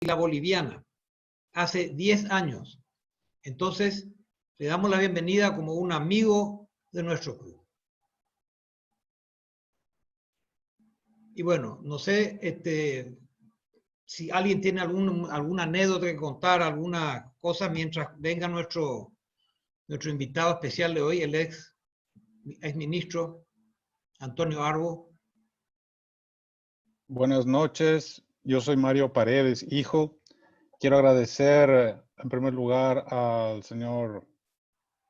la boliviana, hace 10 años. Entonces, le damos la bienvenida como un amigo de nuestro club. Y bueno, no sé si alguien tiene alguna anécdota que contar, alguna cosa, mientras venga nuestro invitado especial de hoy, el ex ministro Antonio Arbo. Buenas noches, yo soy Mario Paredes, hijo. Quiero agradecer en primer lugar al señor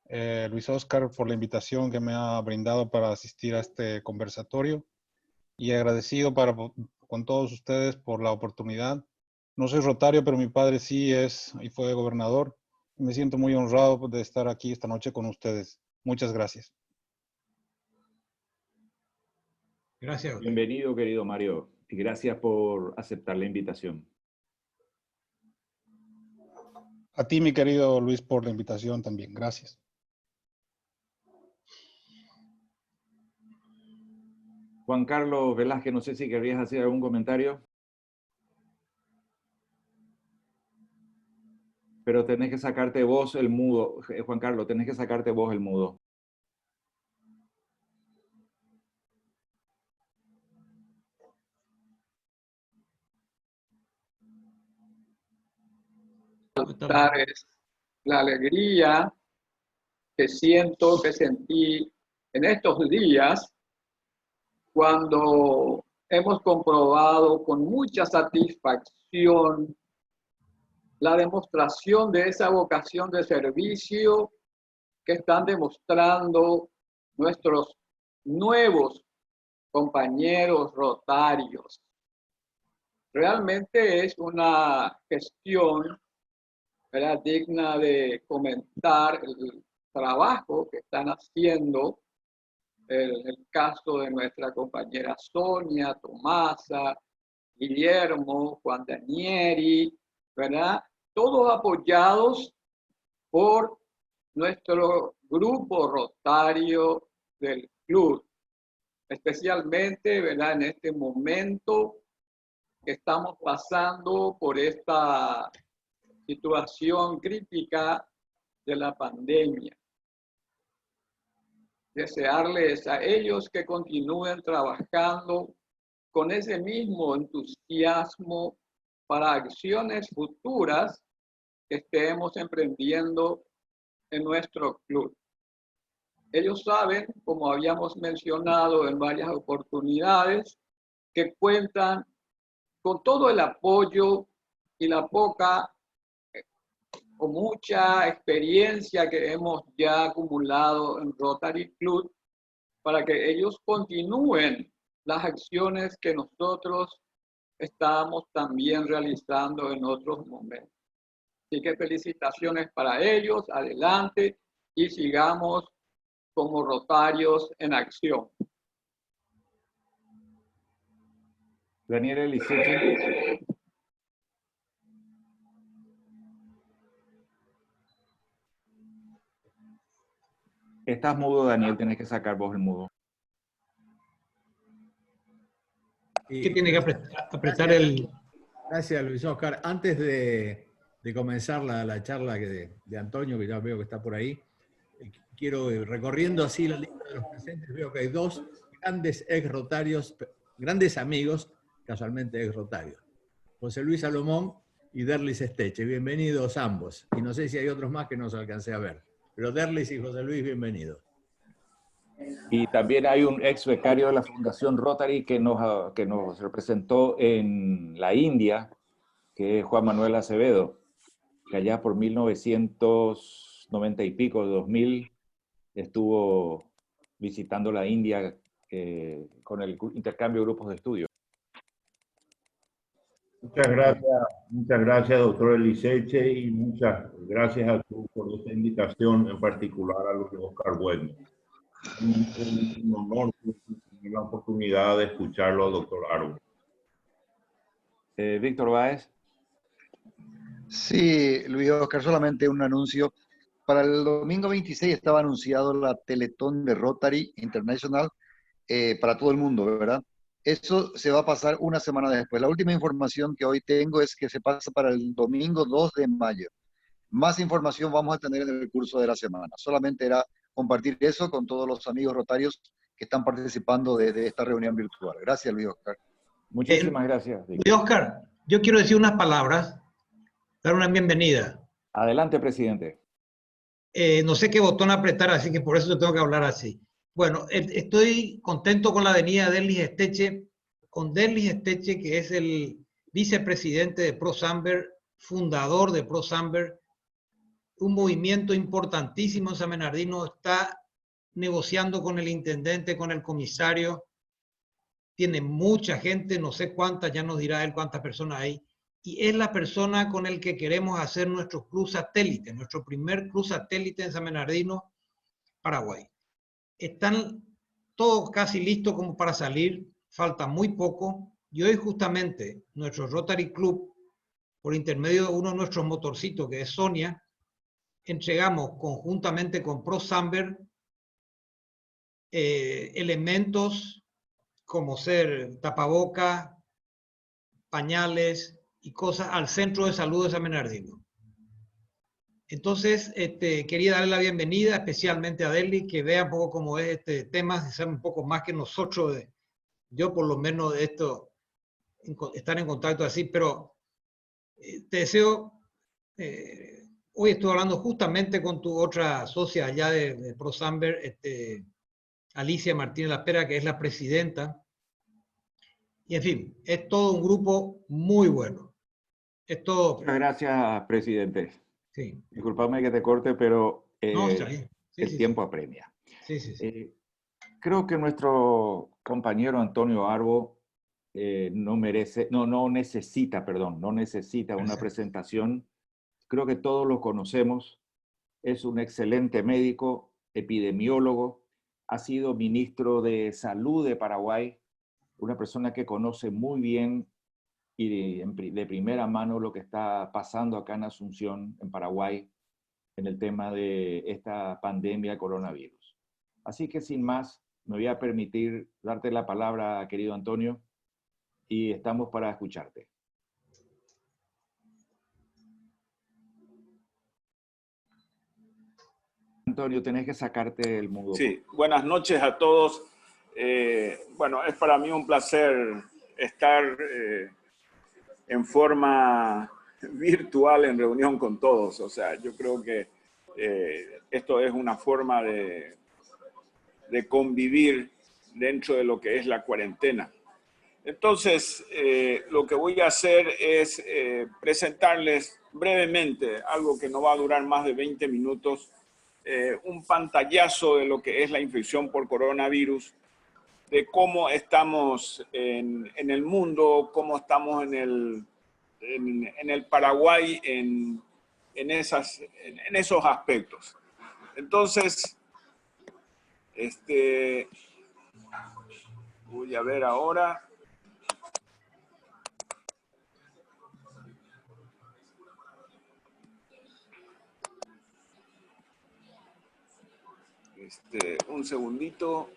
Luis Oscar por la invitación que me ha brindado para asistir a este conversatorio y agradecido con todos ustedes por la oportunidad. No soy rotario, pero mi padre sí es y fue gobernador. Me siento muy honrado de estar aquí esta noche con ustedes. Muchas gracias. Gracias. Bienvenido, querido Mario, y gracias por aceptar la invitación. A ti, mi querido Luis, por la invitación también. Gracias. Juan Carlos Velázquez, no sé si querías hacer algún comentario. Pero tenés que sacarte vos el mudo. Juan Carlos, tenés que sacarte vos el mudo. Es la alegría que siento, que sentí en estos días cuando hemos comprobado con mucha satisfacción la demostración de esa vocación de servicio que están demostrando nuestros nuevos compañeros rotarios. Realmente es una gestión, ¿verdad?, digna de comentar el trabajo que están haciendo, el caso de nuestra compañera Sonia, Tomasa, Guillermo, Juan Danieri, ¿verdad? Todos apoyados por nuestro grupo rotario del club, especialmente, ¿verdad?, en este momento que estamos pasando por esta situación crítica de la pandemia. Desearles a ellos que continúen trabajando con ese mismo entusiasmo para acciones futuras que estemos emprendiendo en nuestro club. Ellos saben, como habíamos mencionado en varias oportunidades, que cuentan con todo el apoyo y la poca o mucha experiencia que hemos ya acumulado en Rotary Club para que ellos continúen las acciones que nosotros estamos también realizando en otros momentos. Así que felicitaciones para ellos, adelante y sigamos como rotarios en acción. Daniel Eliseche. Estás mudo, Daniel, tienes que sacar vos el mudo. ¿Qué tiene que apretar el...? Gracias, Luis Oscar. Antes de comenzar la charla de Antonio, que ya veo que está por ahí, quiero, recorriendo así la lista de los presentes, veo que hay dos grandes ex-rotarios, grandes amigos, casualmente ex-rotarios. José Luis Salomón y Derlis Esteche. Bienvenidos ambos. Y no sé si hay otros más que no os alcancé a ver. Pero Derlis y José Luis, bienvenidos. Y también hay un ex becario de la Fundación Rotary que nos representó en la India, que es Juan Manuel Acevedo, que allá por 1990 y pico, 2000, estuvo visitando la India con el intercambio de grupos de estudio. Muchas gracias, doctor Eliseche, y muchas gracias a tú por esta invitación, en particular a Luis Oscar Bueno. Un honor tener la oportunidad de escucharlo, doctor Arbo. Víctor Báez. Sí, Luis Oscar, solamente un anuncio. Para el domingo 26 estaba anunciado la Teletón de Rotary International para todo el mundo, ¿verdad? Eso se va a pasar una semana después. La última información que hoy tengo es que se pasa para el domingo 2 de mayo. Más información vamos a tener en el curso de la semana. Solamente era compartir eso con todos los amigos rotarios que están participando de esta reunión virtual. Gracias, Luis Oscar. Muchísimas gracias. Luis Oscar, yo quiero decir unas palabras, dar una bienvenida. Adelante, presidente. No sé qué botón apretar, así que por eso tengo que hablar así. Bueno, estoy contento con la venida de Derlis Esteche, con Derlis Esteche, que es el vicepresidente de ProSamber, fundador de ProSamber, un movimiento importantísimo en San Bernardino, está negociando con el intendente, con el comisario, tiene mucha gente, no sé cuántas, ya nos dirá él cuántas personas hay, y es la persona con el que queremos hacer nuestro club satélite, nuestro primer club satélite en San Bernardino, Paraguay. Están todos casi listos como para salir, falta muy poco, y hoy justamente nuestro Rotary Club, por intermedio de uno de nuestros motorcitos, que es Sonia, entregamos conjuntamente con ProSamber elementos como ser tapaboca, pañales y cosas al Centro de Salud de San Bernardino. Entonces, quería darle la bienvenida especialmente a Derlis, que vea un poco cómo es este tema, de ser un poco más que nosotros, yo por lo menos de esto, estar en contacto así, pero te deseo, hoy estoy hablando justamente con tu otra socia allá de ProSamber, Alicia Martínez Lapera, que es la presidenta. Y en fin, es todo un grupo muy bueno. Es todo. Muchas gracias, presidente. Sí. Disculpame que te corte, pero No, está bien. Sí, el sí, tiempo apremia. Sí, sí, sí. Creo que nuestro compañero Antonio Arbo no necesita una presentación. Creo que todos lo conocemos. Es un excelente médico, epidemiólogo, ha sido ministro de Salud de Paraguay, una persona que conoce muy bien y de primera mano lo que está pasando acá en Asunción, en Paraguay, en el tema de esta pandemia de coronavirus. Así que sin más, me voy a permitir darte la palabra, querido Antonio, y estamos para escucharte. Antonio, tenés que sacarte el mudo. Sí, buenas noches a todos. Bueno, es para mí un placer estar en forma virtual en reunión con todos. O sea, yo creo que esto es una forma de convivir dentro de lo que es la cuarentena. Entonces, lo que voy a hacer es presentarles brevemente, algo que no va a durar más de 20 minutos, un pantallazo de lo que es la infección por coronavirus, de cómo estamos en el mundo, cómo estamos en el Paraguay en esos aspectos. Entonces, voy a ver ahora. Un segundito.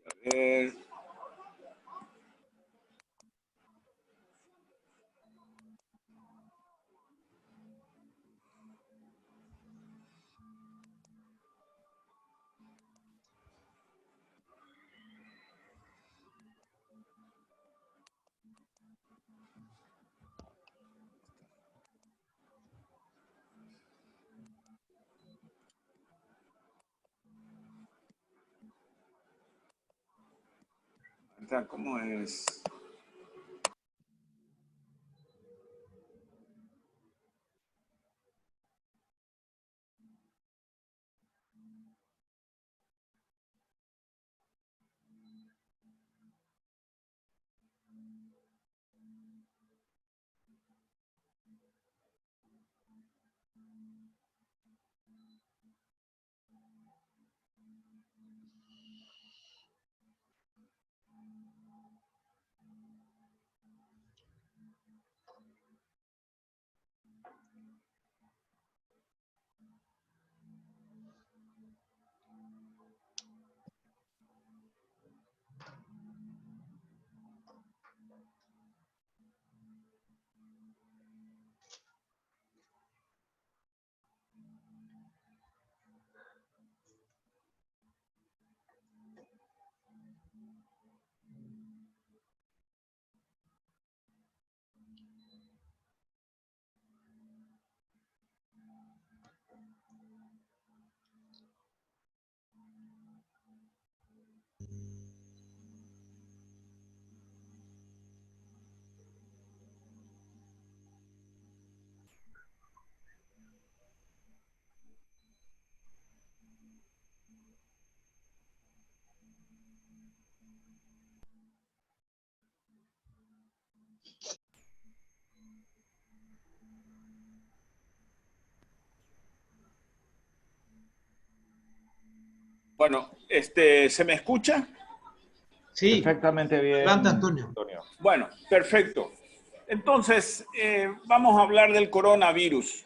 A ver. ¿Cómo es? Bueno, ¿se me escucha? Sí, Perfectamente bien. adelante, Antonio. Bueno, perfecto. Entonces, vamos a hablar del coronavirus.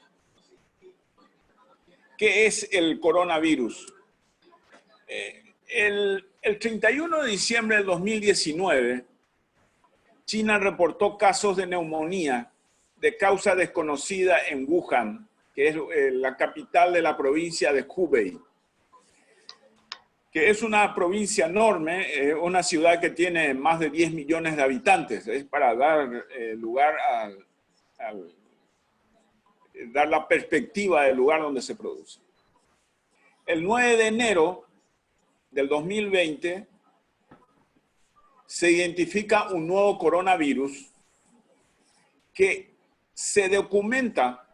¿Qué es el coronavirus? El 31 de diciembre del 2019, China reportó casos de neumonía de causa desconocida en Wuhan, que es la capital de la provincia de Hubei, que es una provincia enorme, una ciudad que tiene más de 10 millones de habitantes. Es para dar lugar dar la perspectiva del lugar donde se produce. El 9 de enero del 2020 se identifica un nuevo coronavirus que se documenta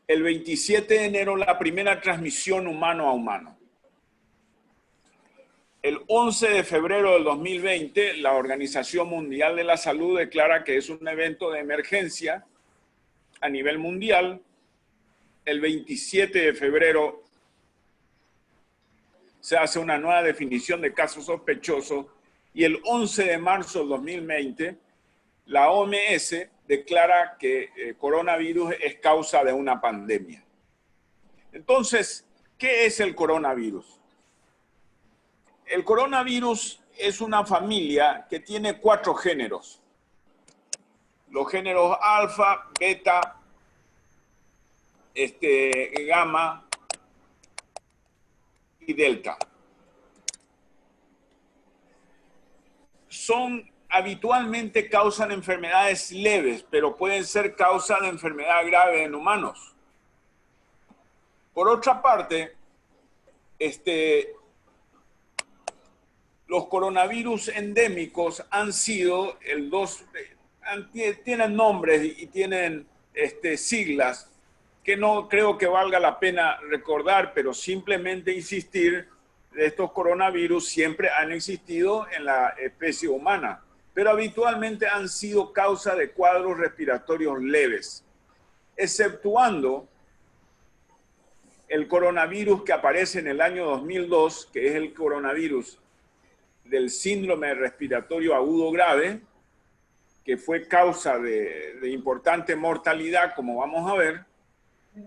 el 27 de enero la primera transmisión humano a humano. El 11 de febrero del 2020, la Organización Mundial de la Salud declara que es un evento de emergencia a nivel mundial. El 27 de febrero se hace una nueva definición de casos sospechosos y el 11 de marzo del 2020, la OMS declara que coronavirus es causa de una pandemia. Entonces, ¿qué es el coronavirus? El coronavirus es una familia que tiene 4 géneros. Los géneros alfa, beta, gamma y delta. Habitualmente causan enfermedades leves, pero pueden ser causa de enfermedad grave en humanos. Por otra parte, los coronavirus endémicos han sido tienen nombres y tienen siglas que no creo que valga la pena recordar, pero simplemente insistir, estos coronavirus siempre han existido en la especie humana, pero habitualmente han sido causa de cuadros respiratorios leves, exceptuando el coronavirus que aparece en el año 2002, que es el coronavirus del síndrome respiratorio agudo grave, que fue causa de importante mortalidad, como vamos a ver.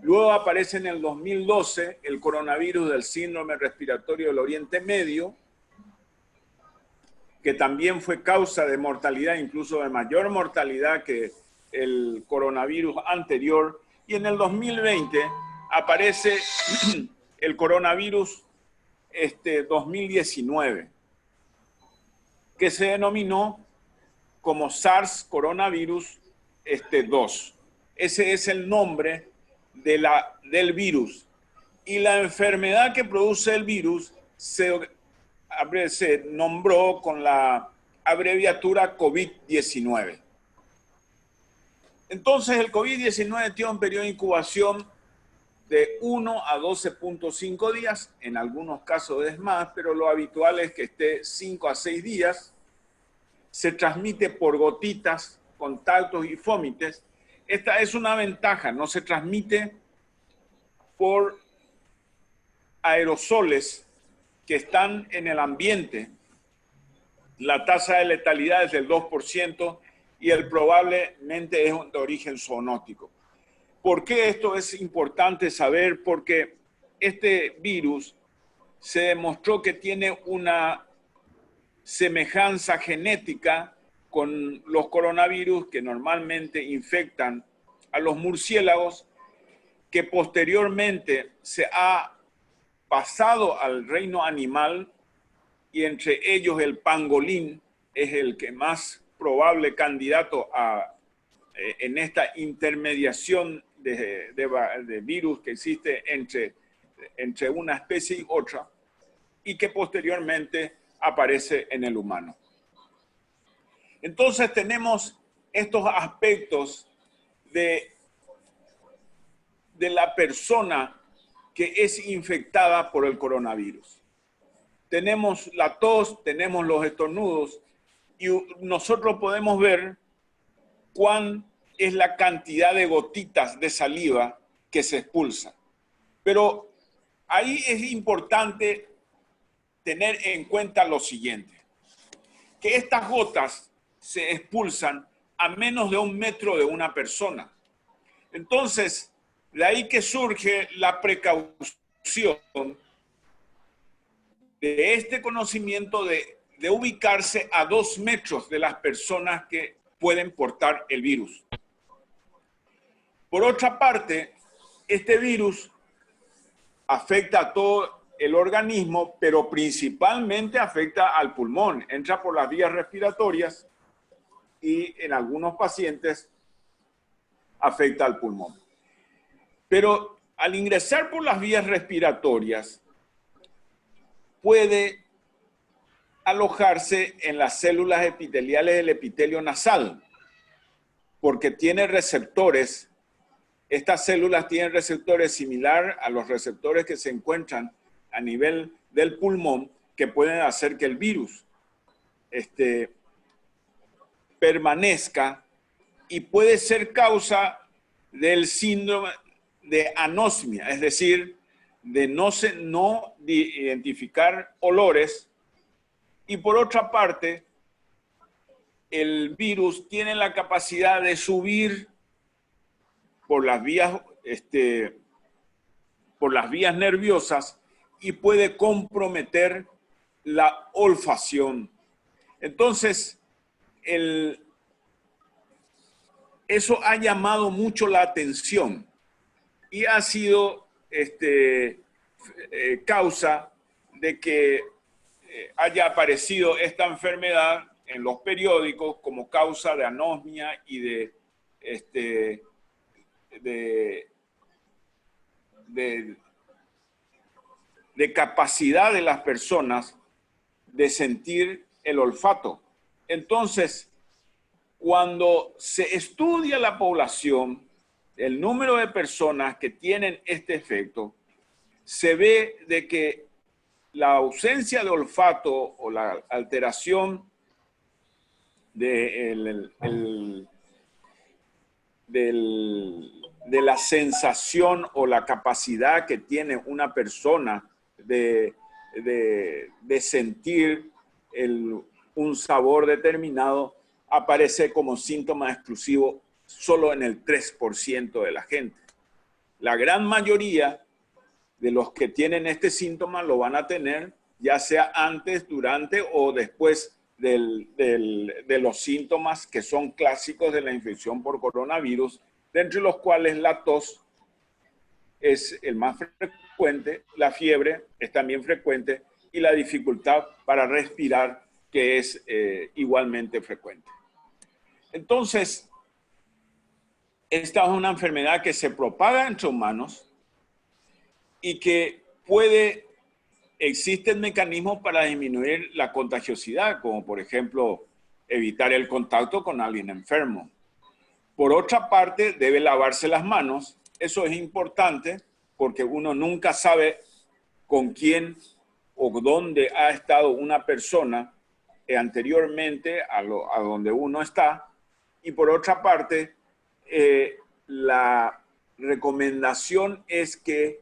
Luego aparece en el 2012 el coronavirus del síndrome respiratorio del Oriente Medio, que también fue causa de mortalidad, incluso de mayor mortalidad que el coronavirus anterior. Y en el 2020 aparece el coronavirus 2019, que se denominó como SARS coronavirus 2. Ese es el nombre del virus. Y la enfermedad que produce el virus se nombró con la abreviatura COVID-19. Entonces el COVID-19 tiene un periodo de incubación de 1 a 12.5 días, en algunos casos es más, pero lo habitual es que esté 5 a 6 días. Se transmite por gotitas, contactos y fómites. Esta es una ventaja, no se transmite por aerosoles que están en el ambiente. La tasa de letalidad es del 2% y probablemente es de origen zoonótico. ¿Por qué esto es importante saber? Porque este virus se demostró que tiene una semejanza genética con los coronavirus que normalmente infectan a los murciélagos, que posteriormente se ha pasado al reino animal, y entre ellos el pangolín es el que más probable candidato en esta intermediación de virus que existe entre una especie y otra, y que posteriormente aparece en el humano. Entonces tenemos estos aspectos de la persona que es infectada por el coronavirus. Tenemos la tos, tenemos los estornudos, y nosotros podemos ver cuán es la cantidad de gotitas de saliva que se expulsa. Pero ahí es importante tener en cuenta lo siguiente, que estas gotas se expulsan a menos de 1 metro de una persona. Entonces, de ahí que surge la precaución de este conocimiento de ubicarse a 2 metros de las personas que pueden portar el virus. Por otra parte, este virus afecta a todo el organismo, pero principalmente afecta al pulmón. Entra por las vías respiratorias y en algunos pacientes afecta al pulmón. Pero al ingresar por las vías respiratorias, puede alojarse en las células epiteliales del epitelio nasal, porque tiene receptores. Estas células tienen receptores similar a los receptores que se encuentran a nivel del pulmón, que pueden hacer que el virus permanezca y puede ser causa del síndrome de anosmia, es decir, de no identificar olores. Y por otra parte, el virus tiene la capacidad de subir por las vías nerviosas y puede comprometer la olfacción. Entonces, eso ha llamado mucho la atención y ha sido causa de que haya aparecido esta enfermedad en los periódicos como causa de anosmia y de capacidad de las personas de sentir el olfato. Entonces, cuando se estudia la población, el número de personas que tienen este efecto, se ve de que la ausencia de olfato o la alteración de la sensación o la capacidad que tiene una persona de sentir un sabor determinado aparece como síntoma exclusivo solo en el 3% de la gente. La gran mayoría de los que tienen este síntoma lo van a tener ya sea antes, durante o después de los síntomas que son clásicos de la infección por coronavirus, de entre los cuales la tos es el más frecuente, la fiebre es también frecuente y la dificultad para respirar, que es igualmente frecuente. Entonces, esta es una enfermedad que se propaga entre humanos y que existen mecanismos para disminuir la contagiosidad, como por ejemplo, evitar el contacto con alguien enfermo. Por otra parte, debe lavarse las manos. Eso es importante porque uno nunca sabe con quién o dónde ha estado una persona anteriormente a donde uno está. Y por otra parte, la recomendación es que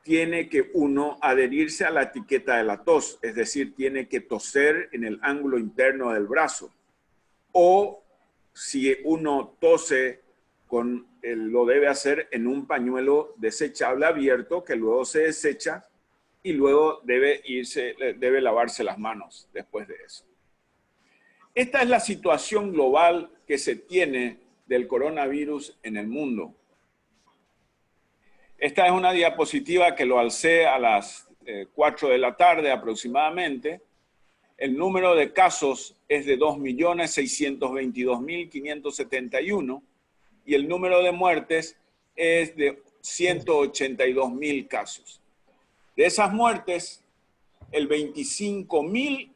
tiene que uno adherirse a la etiqueta de la tos, es decir, tiene que toser en el ángulo interno del brazo. O si uno tose, lo debe hacer en un pañuelo desechable abierto que luego se desecha y luego debe lavarse las manos después de eso. Esta es la situación global que se tiene del coronavirus en el mundo. Esta es una diapositiva que lo alcé a las 4 de la tarde aproximadamente. El número de casos es de 2.622.571 y el número de muertes es de 182.000 casos. De esas muertes, el 25.000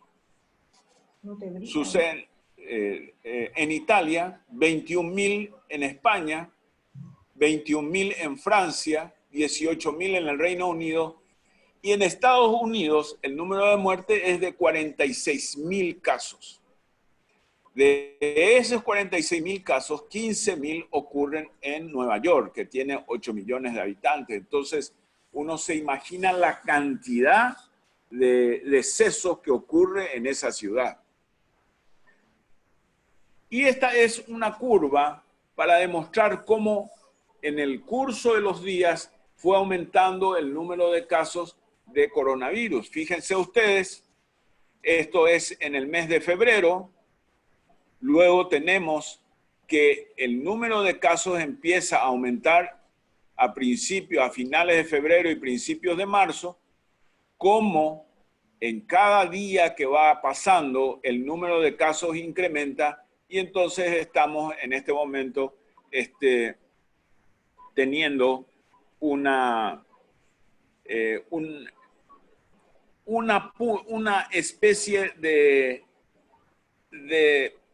suceden en Italia, 21.000 en España, 21.000 en Francia, 18.000 en el Reino Unido y en Estados Unidos el número de muertes es de 46.000 casos. De esos 46.000 casos, 15.000 ocurren en Nueva York, que tiene 8 millones de habitantes. Entonces, uno se imagina la cantidad de decesos que ocurre en esa ciudad. Y esta es una curva para demostrar cómo en el curso de los días fue aumentando el número de casos de coronavirus. Fíjense ustedes, esto es en el mes de febrero. Luego tenemos que el número de casos empieza a aumentar a finales de febrero y principios de marzo, como en cada día que va pasando el número de casos incrementa, y entonces estamos en este momento teniendo una especie de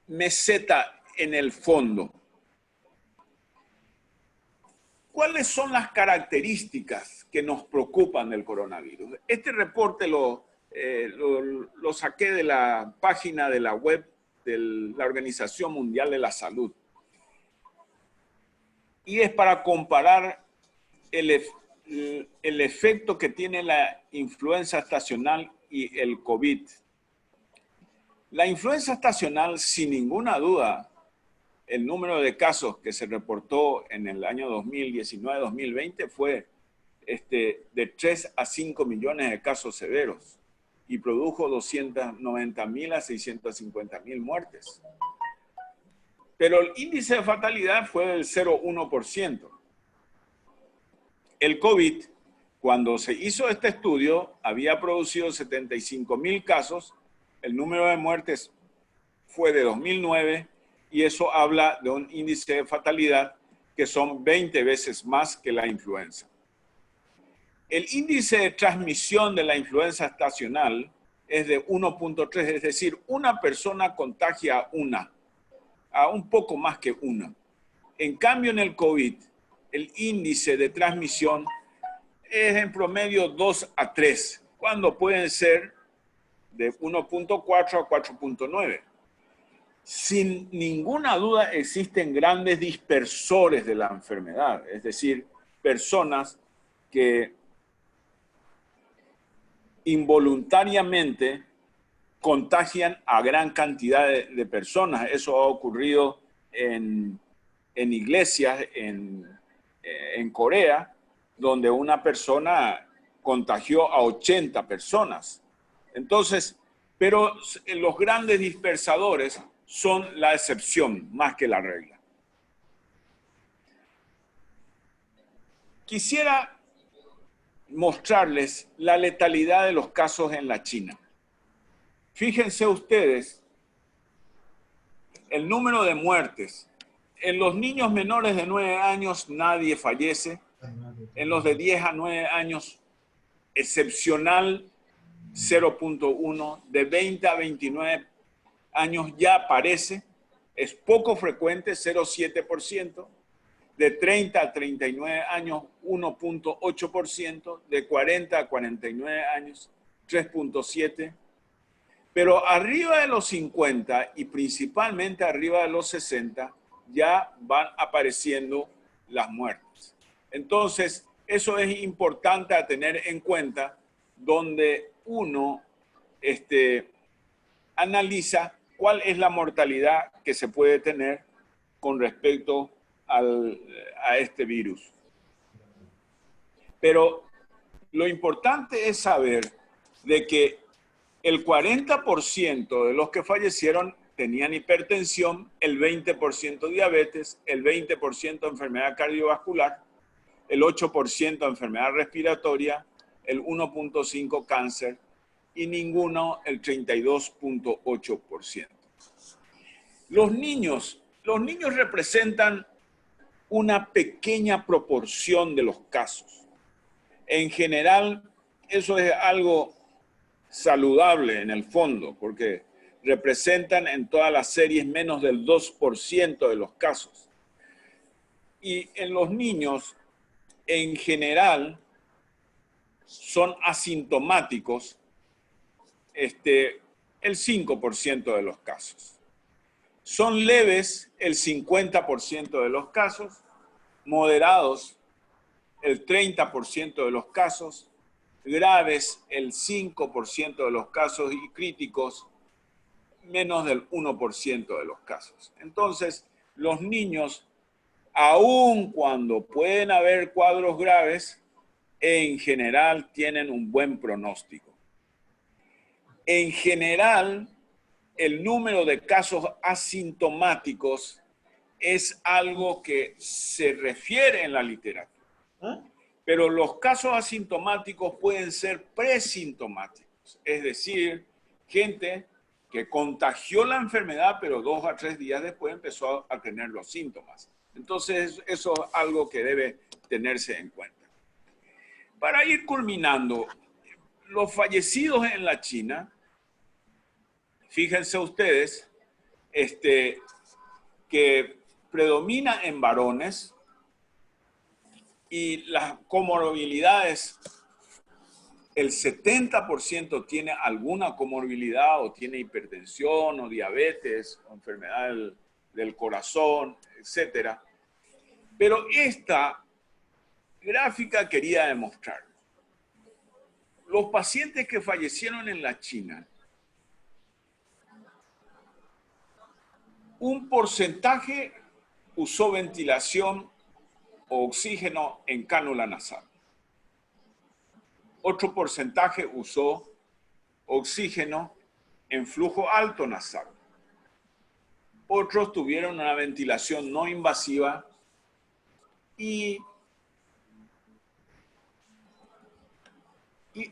meseta en el fondo. ¿Cuáles son las características que nos preocupan del coronavirus? Este reporte lo saqué de la página de la web de la Organización Mundial de la Salud. Y es para comparar el efecto que tiene la influenza estacional y el COVID. La influenza estacional, sin ninguna duda, el número de casos que se reportó en el año 2019-2020 fue de 3 a 5 millones de casos severos y produjo 290.000 a 650.000 muertes. Pero el índice de fatalidad fue del 0,1%. El COVID, cuando se hizo este estudio, había producido 75.000 casos, el número de muertes fue de 2009 y eso habla de un índice de fatalidad que son 20 veces más que la influenza. El índice de transmisión de la influenza estacional es de 1.3, es decir, una persona contagia a un poco más que una. En cambio, en el COVID, el índice de transmisión es en promedio 2 a 3, cuando pueden ser de 1.4 a 4.9. Sin ninguna duda existen grandes dispersores de la enfermedad, es decir, personas que involuntariamente contagian a gran cantidad de personas. Eso ha ocurrido en iglesias en Corea, donde una persona contagió a 80 personas. Entonces, pero los grandes dispersadores son la excepción más que la regla. Quisiera mostrarles la letalidad de los casos en la China. Fíjense ustedes el número de muertes. En los niños menores de 9 años nadie fallece. En los de 10 a 9 años, excepcional 0.1. De 20 a 29 años ya aparece. Es poco frecuente, 0.7%. De 30 a 39 años, 1.8%. De 40 a 49 años, 3.7%. Pero arriba de los 50 y principalmente arriba de los 60, ya van apareciendo las muertes. Entonces, eso es importante a tener en cuenta, donde uno analiza cuál es la mortalidad que se puede tener con respecto a este virus. Pero lo importante es saber de que el 40% de los que fallecieron tenían hipertensión, el 20% diabetes, el 20% enfermedad cardiovascular, el 8% enfermedad respiratoria, el 1.5% cáncer y ninguno el 32.8%. Los niños representan una pequeña proporción de los casos. En general, eso es algo saludable en el fondo, porque representan en todas las series menos del 2% de los casos. Y en los niños, en general, son asintomáticos el 5% de los casos. Son leves el 50% de los casos, moderados el 30% de los casos, graves el 5% de los casos y críticos menos del 1% de los casos. Entonces, los niños, aun cuando pueden haber cuadros graves, en general tienen un buen pronóstico. En general, el número de casos asintomáticos es algo que se refiere en la literatura. Pero los casos asintomáticos pueden ser presintomáticos, es decir, gente que contagió la enfermedad, pero 2 a 3 días después empezó a tener los síntomas. Entonces, eso es algo que debe tenerse en cuenta. Para ir culminando, los fallecidos en la China, fíjense ustedes, que predomina en varones y las comorbilidades, el 70% tiene alguna comorbilidad o tiene hipertensión o diabetes o enfermedad del corazón, etc. Pero esta gráfica quería demostrar, los pacientes que fallecieron en la China, un porcentaje usó ventilación o oxígeno en cánula nasal. Otro porcentaje usó oxígeno en flujo alto nasal. Otros tuvieron una ventilación no invasiva y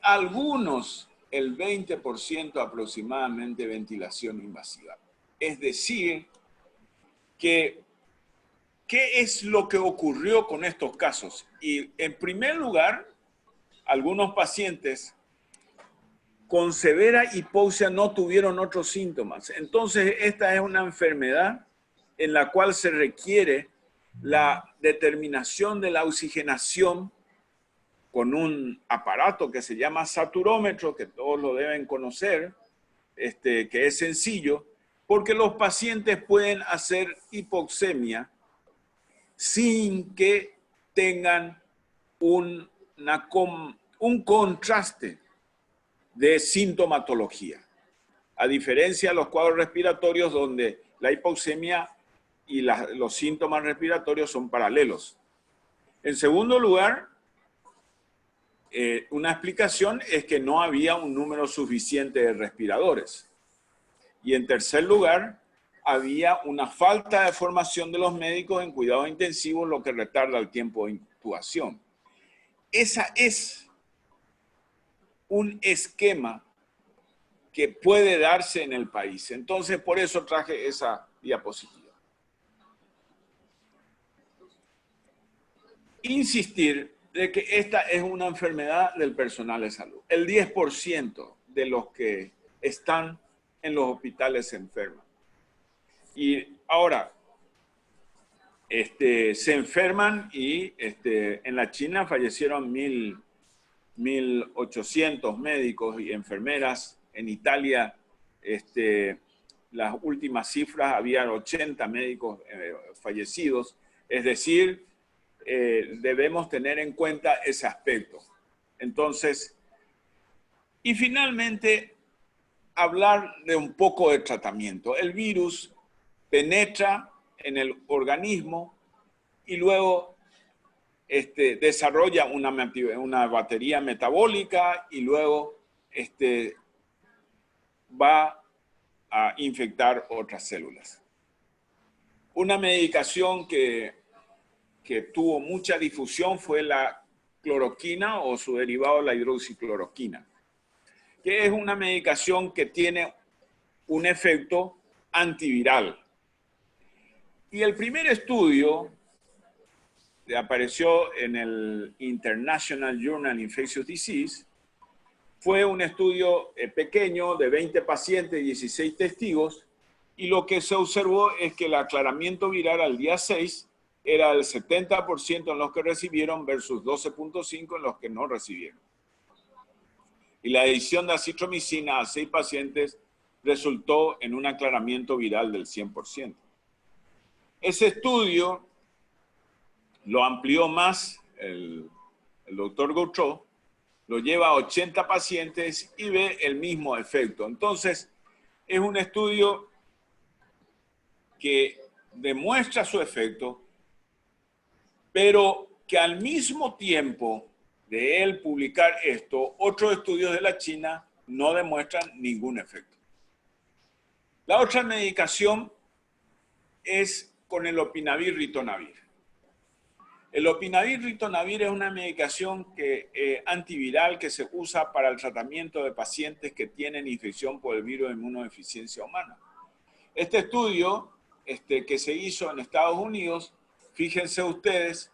algunos, el 20% aproximadamente, ventilación invasiva. Es decir, que ¿qué es lo que ocurrió con estos casos? Y en primer lugar, algunos pacientes con severa hipoxia no tuvieron otros síntomas. Entonces, esta es una enfermedad en la cual se requiere la determinación de la oxigenación con un aparato que se llama saturómetro, que todos lo deben conocer, que es sencillo, porque los pacientes pueden hacer hipoxemia sin que tengan un contraste de sintomatología. A diferencia de los cuadros respiratorios donde la hipoxemia y los síntomas respiratorios son paralelos. En segundo lugar, una explicación es que no había un número suficiente de respiradores. Y en tercer lugar, había una falta de formación de los médicos en cuidados intensivos, lo que retarda el tiempo de intubación. Esa es un esquema que puede darse en el país. Entonces, por eso traje esa diapositiva. Insistir de que esta es una enfermedad del personal de salud. El 10% de los que están en los hospitales se enferman. Y ahora, se enferman y en la China fallecieron 1.800 médicos y enfermeras. En Italia, las últimas cifras, habían 80 médicos fallecidos. Es decir, debemos tener en cuenta ese aspecto. Entonces, y finalmente, hablar de un poco de tratamiento. El virus penetra en el organismo y luego desarrolla una batería metabólica y luego va a infectar otras células. Una medicación que tuvo mucha difusión fue la cloroquina o su derivado, la hidroxicloroquina, que es una medicación que tiene un efecto antiviral. Y el primer estudio que apareció en el International Journal Infectious Disease fue un estudio pequeño de 20 pacientes y 16 testigos, y lo que se observó es que el aclaramiento viral al día 6 era del 70% en los que recibieron versus 12.5% en los que no recibieron. Y la adición de acitromicina a 6 pacientes resultó en un aclaramiento viral del 100%. Ese estudio lo amplió más el doctor Gautreau lo lleva a 80 pacientes y ve el mismo efecto. Entonces, es un estudio que demuestra su efecto, pero que al mismo tiempo de él publicar esto, otros estudios de la China no demuestran ningún efecto. La otra medicación es con el lopinavir-ritonavir. El lopinavir-ritonavir es una medicación antiviral que se usa para el tratamiento de pacientes que tienen infección por el virus de inmunodeficiencia humana. Este estudio que se hizo en Estados Unidos, fíjense ustedes,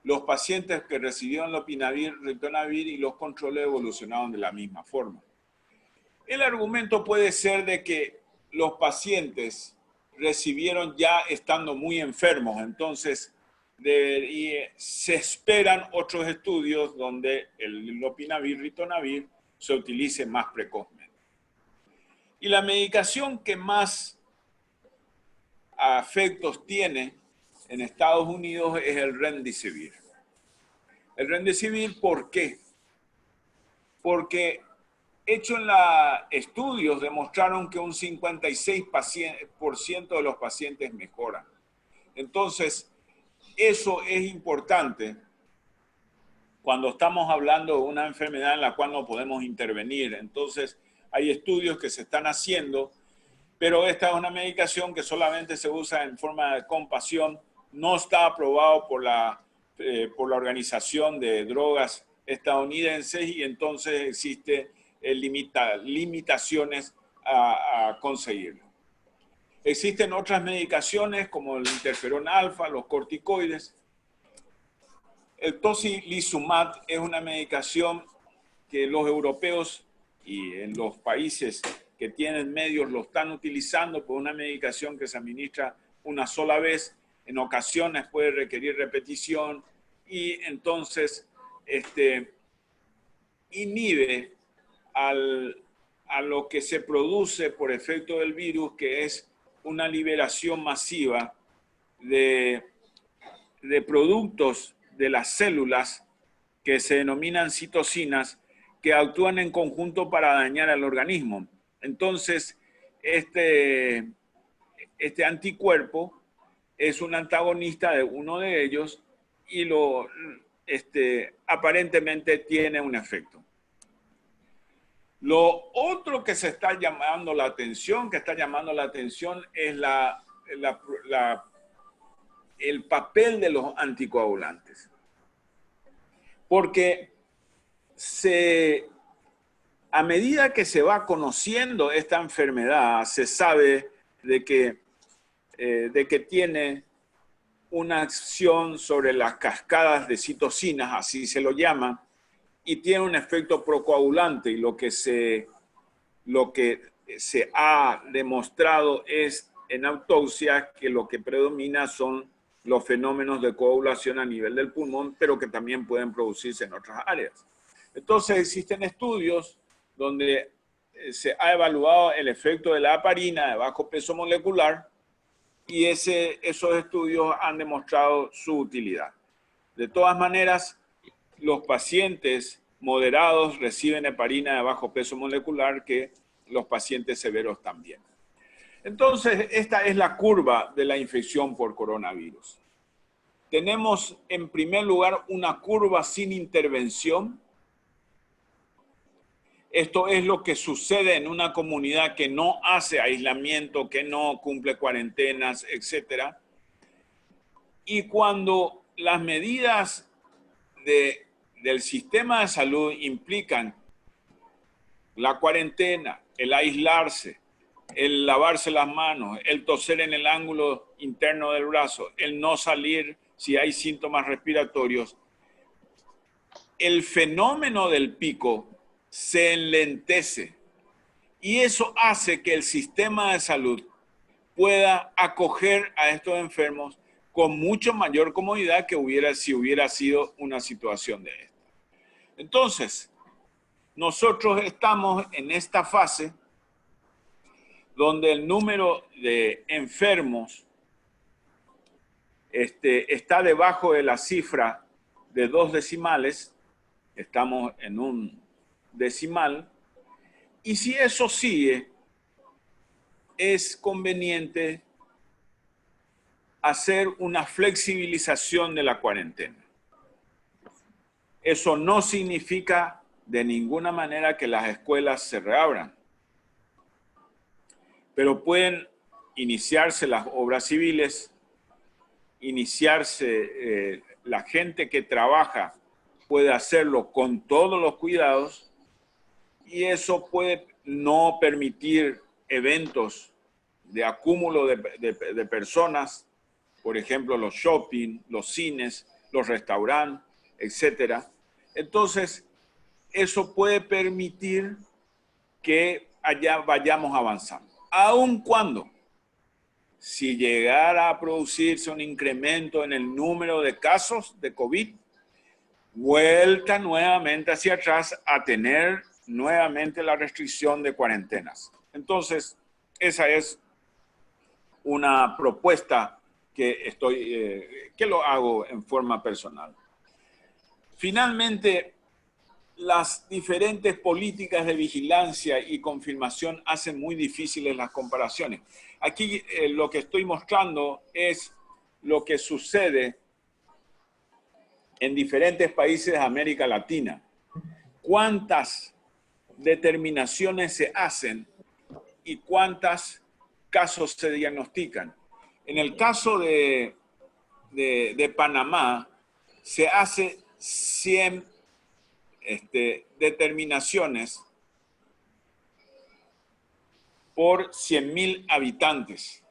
los pacientes que recibieron lopinavir-ritonavir y los controles evolucionaron de la misma forma. El argumento puede ser de que los pacientes recibieron ya estando muy enfermos, entonces se esperan otros estudios donde el lopinavir-ritonavir se utilice más precozmente. Y la medicación que más efectos tiene en Estados Unidos es el Remdesivir. El Remdesivir, ¿por qué? Porque hechos en estudios demostraron que un 56% de los pacientes mejoran. Entonces, eso es importante cuando estamos hablando de una enfermedad en la cual no podemos intervenir. Entonces, hay estudios que se están haciendo, pero esta es una medicación que solamente se usa en forma de compasión. No está aprobado por la Organización de Drogas estadounidenses y entonces existe limitaciones a conseguirlo. Existen otras medicaciones como el interferón alfa, los corticoides. El tocilizumab es una medicación que los europeos y en los países que tienen medios lo están utilizando por una medicación que se administra una sola vez. En ocasiones puede requerir repetición y entonces inhibe a lo que se produce por efecto del virus, que es una liberación masiva de productos de las células que se denominan citocinas, que actúan en conjunto para dañar al organismo. Entonces, este anticuerpo es un antagonista de uno de ellos y aparentemente tiene un efecto. Lo otro que se está llamando la atención, es el papel de los anticoagulantes. Porque a medida que se va conociendo esta enfermedad, se sabe de que tiene una acción sobre las cascadas de citocinas, así se lo llama, y tiene un efecto procoagulante. Y lo que se ha demostrado es en autopsia que lo que predomina son los fenómenos de coagulación a nivel del pulmón, pero que también pueden producirse en otras áreas. Entonces existen estudios donde se ha evaluado el efecto de la heparina de bajo peso molecular y esos estudios han demostrado su utilidad. De todas maneras, los pacientes moderados reciben heparina de bajo peso molecular, que los pacientes severos también. Entonces, esta es la curva de la infección por coronavirus. Tenemos, en primer lugar, una curva sin intervención. Esto es lo que sucede en una comunidad que no hace aislamiento, que no cumple cuarentenas, etc. Y cuando las medidas del sistema de salud implican la cuarentena, el aislarse, el lavarse las manos, el toser en el ángulo interno del brazo, el no salir si hay síntomas respiratorios, el fenómeno del pico se enlentece y eso hace que el sistema de salud pueda acoger a estos enfermos con mucho mayor comodidad que si hubiera sido una situación de esta. Entonces, nosotros estamos en esta fase donde el número de enfermos está debajo de la cifra de 2 decimales estamos en un decimal. Y si eso sigue, es conveniente hacer una flexibilización de la cuarentena. Eso no significa de ninguna manera que las escuelas se reabran, pero iniciarse las obras civiles, iniciarse la gente que trabaja puede hacerlo con todos los cuidados y eso puede no permitir eventos de acúmulo de personas, por ejemplo, los shopping, los cines, los restaurantes, etc. Entonces, eso puede permitir que allá vayamos avanzando. Aun cuando, si llegara a producirse un incremento en el número de casos de COVID, vuelta nuevamente hacia atrás a tener nuevamente la restricción de cuarentenas. Entonces, esa es una propuesta que lo hago en forma personal. Finalmente, las diferentes políticas de vigilancia y confirmación hacen muy difíciles las comparaciones. Aquí lo que estoy mostrando es lo que sucede en diferentes países de América Latina. ¿Cuántas determinaciones se hacen y cuántos casos se diagnostican? En el caso de Panamá, se hace 100 determinaciones por 100.000 habitantes.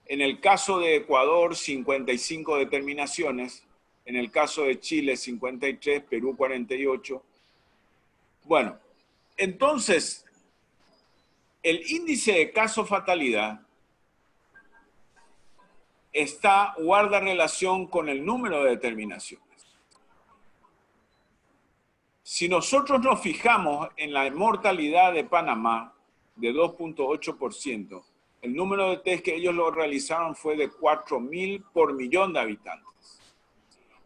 En el caso de Ecuador, 55 determinaciones. En el caso de Chile, 53, Perú, 48. Bueno, entonces, el índice de caso-fatalidad guarda relación con el número de determinaciones. Si nosotros nos fijamos en la mortalidad de Panamá, de 2.8%, el número de test que ellos lo realizaron fue de 4.000 por millón de habitantes.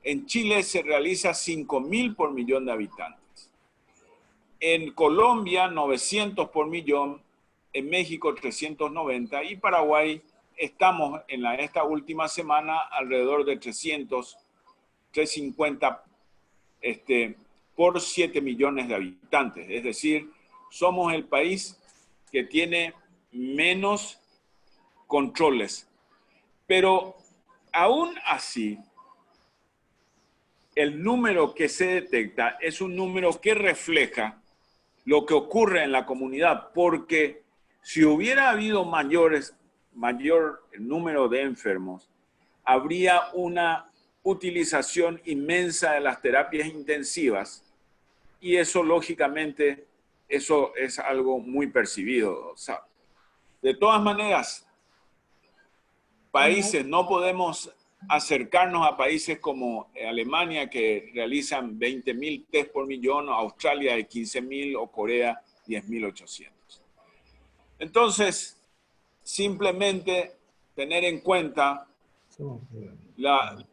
En Chile se realiza 5.000 por millón de habitantes. En Colombia, 900 por millón. En México, 390. Y Paraguay, estamos en esta última semana alrededor de 300, 350 por 7 millones de habitantes. Es decir, somos el país que tiene menos controles. Pero aún así, el número que se detecta es un número que refleja lo que ocurre en la comunidad, porque si hubiera habido mayor número de enfermos, habría una utilización inmensa de las terapias intensivas y eso, lógicamente, eso es algo muy percibido. O sea, de todas maneras, países, no podemos acercarnos a países como Alemania, que realizan 20.000 test por millón, o Australia de 15.000 o Corea 10.800. Entonces, simplemente tener en cuenta las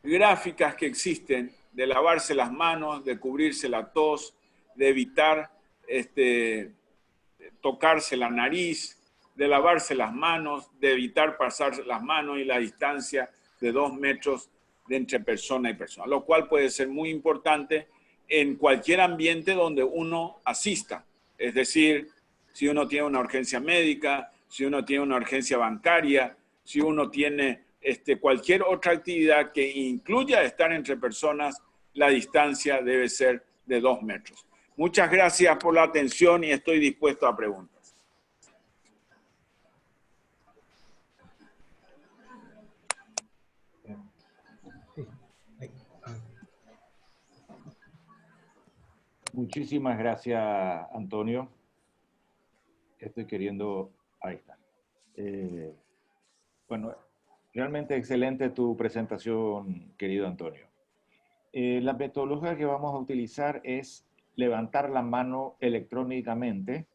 gráficas que existen de lavarse las manos, de cubrirse la tos, de evitar tocarse la nariz, de lavarse las manos, de evitar pasarse las manos y la distancia de 2 metros de entre persona y persona, lo cual puede ser muy importante en cualquier ambiente donde uno asista. Es decir, si uno tiene una urgencia médica, si uno tiene una urgencia bancaria, si uno tiene cualquier otra actividad que incluya estar entre personas, la distancia debe ser de 2 metros. Muchas gracias por la atención y estoy dispuesto a preguntas. Muchísimas gracias, Antonio. Estoy queriendo... Ahí está. Bueno, realmente excelente tu presentación, querido Antonio. La metodología que vamos a utilizar es levantar la mano electrónicamente,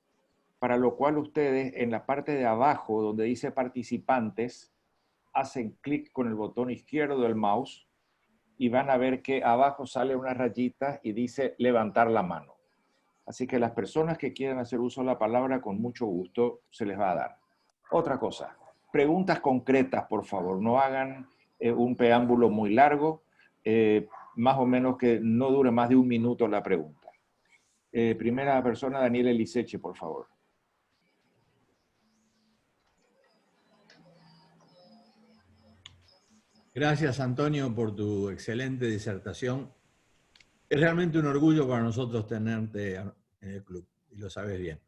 para lo cual ustedes en la parte de abajo, donde dice participantes, hacen clic con el botón izquierdo del mouse y van a ver que abajo sale una rayita y dice levantar la mano. Así que las personas que quieran hacer uso de la palabra, con mucho gusto se les va a dar. Otra cosa, preguntas concretas, por favor. No hagan un preámbulo muy largo, más o menos que no dure más de 1 minuto la pregunta. Primera persona, Daniel Eliseche, por favor. Gracias, Antonio, por tu excelente disertación. Es realmente un orgullo para nosotros tenerte en el club, y lo sabes bien.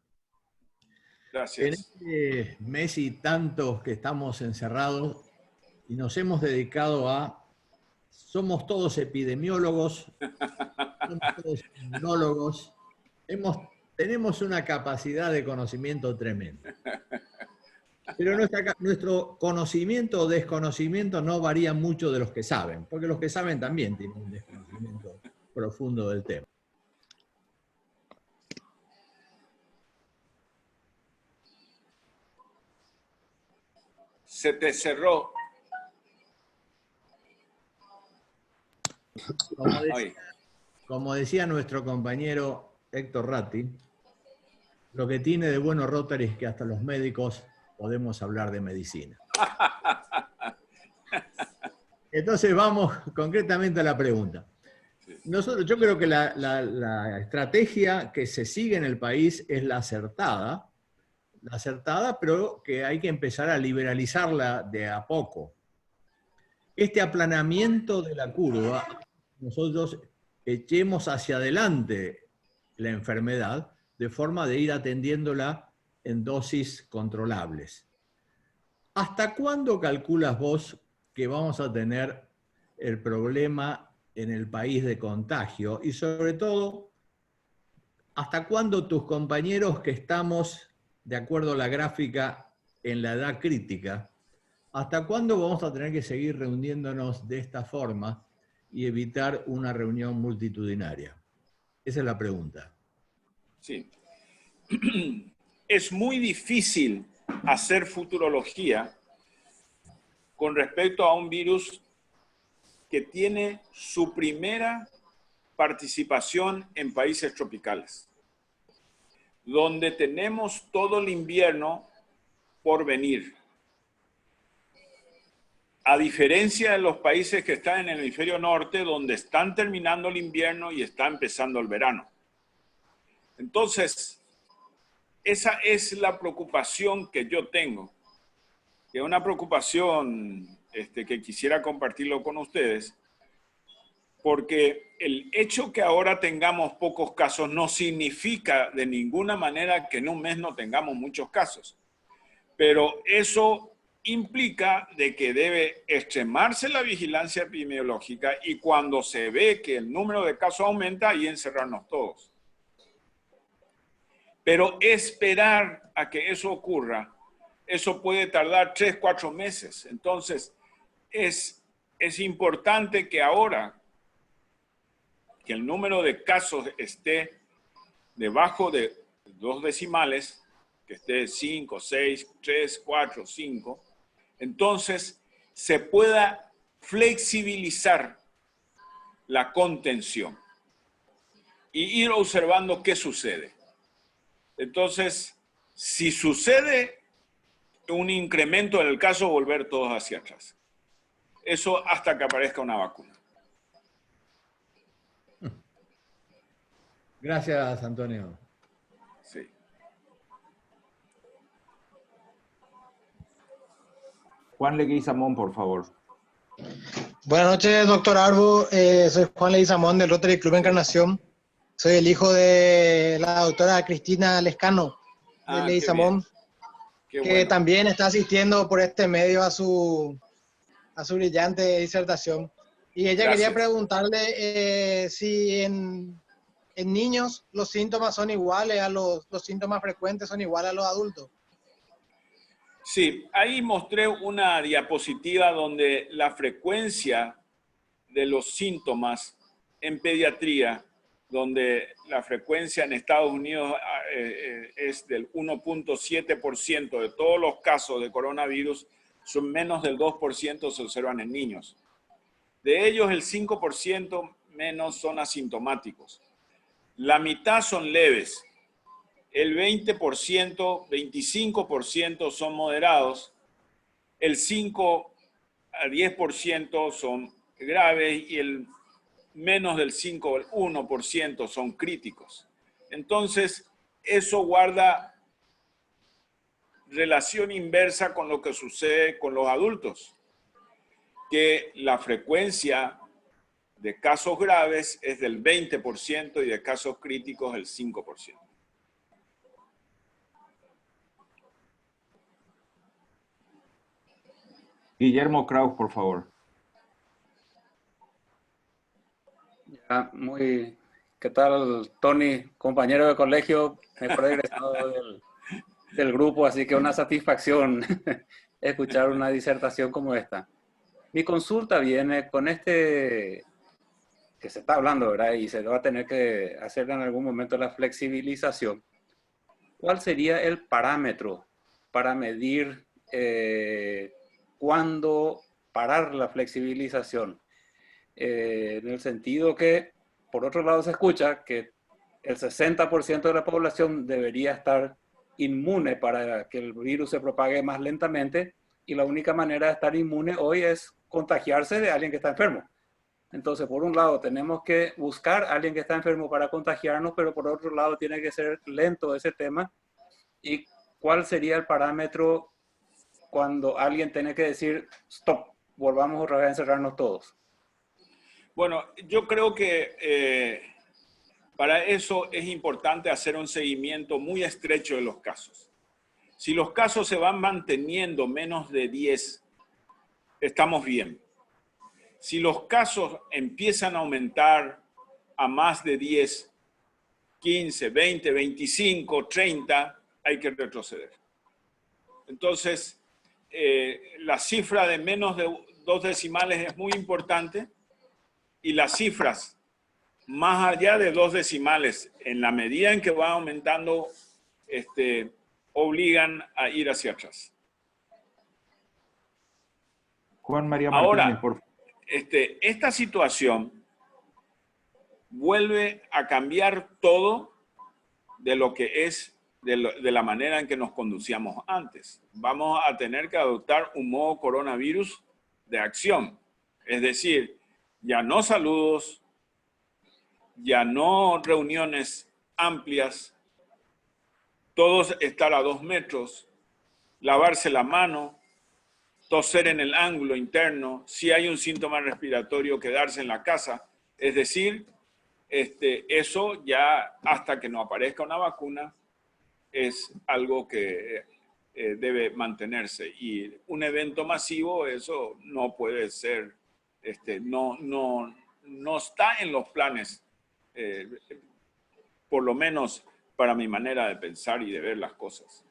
Gracias. En este mes y tantos que estamos encerrados y nos hemos dedicado a... Somos todos epidemiólogos, somos todos inmunólogos, tenemos una capacidad de conocimiento tremenda. Pero nuestro conocimiento o desconocimiento no varía mucho de los que saben, porque los que saben también tienen un desconocimiento profundo del tema. Se te cerró. Como decía nuestro compañero Héctor Ratti, lo que tiene de bueno Rotary es que hasta los médicos podemos hablar de medicina. Entonces vamos concretamente a la pregunta. Yo creo que la estrategia que se sigue en el país es la acertada, pero que hay que empezar a liberalizarla de a poco. Este aplanamiento de la curva, nosotros echemos hacia adelante la enfermedad de forma de ir atendiéndola en dosis controlables. ¿Hasta cuándo calculas vos que vamos a tener el problema en el país de contagio? Y sobre todo, ¿hasta cuándo tus compañeros que estamos, de acuerdo a la gráfica, en la edad crítica, hasta cuándo vamos a tener que seguir reuniéndonos de esta forma y evitar una reunión multitudinaria? Esa es la pregunta. Sí. Es muy difícil hacer futurología con respecto a un virus que tiene su primera participación en países tropicales, donde tenemos todo el invierno por venir. A diferencia de los países que están en el hemisferio norte, donde están terminando el invierno y está empezando el verano. Entonces, esa es la preocupación que yo tengo, que es una preocupación que quisiera compartirlo con ustedes, porque el hecho que ahora tengamos pocos casos no significa de ninguna manera que en un mes no tengamos muchos casos, pero eso implica de que debe extremarse la vigilancia epidemiológica y cuando se ve que el número de casos aumenta, ahí encerrarnos todos. Pero esperar a que eso ocurra, eso puede tardar 3, 4 meses. Entonces, es importante que ahora que el número de casos esté debajo de 2 decimales, que esté 5, 6, 3, 4, 5, entonces se pueda flexibilizar la contención y ir observando qué sucede. Entonces, si sucede un incremento en el caso, volver todos hacia atrás. Eso hasta que aparezca una vacuna. Gracias, Antonio. Sí. Juan Leguizamón, por favor. Buenas noches, doctor Arbo. Soy Juan Leguizamón del Rotary Club Encarnación. Soy el hijo de la doctora Cristina Lescano de Leguizamón, que bueno. también está asistiendo por este medio a su brillante disertación. Y ella Gracias. quería preguntarle si en niños los síntomas son iguales a los síntomas frecuentes, son iguales a los adultos. Sí, ahí mostré una diapositiva donde la frecuencia de los síntomas en pediatría, donde la frecuencia en Estados Unidos es del 1.7% de todos los casos de coronavirus, son menos del 2% se observan en niños. De ellos, el 5% menos son asintomáticos. La mitad son leves. El 20%, 25% son moderados. El 5 a 10% son graves y el menos del 5 o el 1% son críticos. Entonces, eso guarda relación inversa con lo que sucede con los adultos, que la frecuencia de casos graves es del 20% y de casos críticos del 5%. Guillermo Kraus, por favor. Ya, ¿qué tal, Tony? Compañero de colegio, mejor egresado del grupo, así que una satisfacción escuchar una disertación como esta. Mi consulta viene con este que se está hablando, ¿verdad? Y se va a tener que hacer en algún momento la flexibilización. ¿Cuál sería el parámetro para medir cuándo parar la flexibilización? En el sentido que, por otro lado, se escucha que el 60% de la población debería estar inmune para que el virus se propague más lentamente, y la única manera de estar inmune hoy es contagiarse de alguien que está enfermo. Entonces, por un lado, tenemos que buscar a alguien que está enfermo para contagiarnos, pero por otro lado, tiene que ser lento ese tema. ¿Y cuál sería el parámetro cuando alguien tiene que decir, stop, volvamos otra vez a encerrarnos todos? Bueno, yo creo que para eso es importante hacer un seguimiento muy estrecho de los casos. Si los casos se van manteniendo menos de 10, estamos bien. Si los casos empiezan a aumentar a más de 10, 15, 20, 25, 30, hay que retroceder. Entonces, la cifra de menos de 2 decimales es muy importante, y las cifras más allá de 2 decimales, en la medida en que va aumentando, obligan a ir hacia atrás. Juan María Martínez, ahora, por favor. Esta situación vuelve a cambiar todo de lo que es, de la manera en que nos conducíamos antes. Vamos a tener que adoptar un modo coronavirus de acción. Es decir, ya no saludos, ya no reuniones amplias, todos estar a 2 metros, lavarse la mano, toser en el ángulo interno, si hay un síntoma respiratorio, quedarse en la casa. Es decir, eso ya hasta que no aparezca una vacuna es algo que debe mantenerse. Y un evento masivo, eso no puede ser, no está en los planes, por lo menos para mi manera de pensar y de ver las cosas.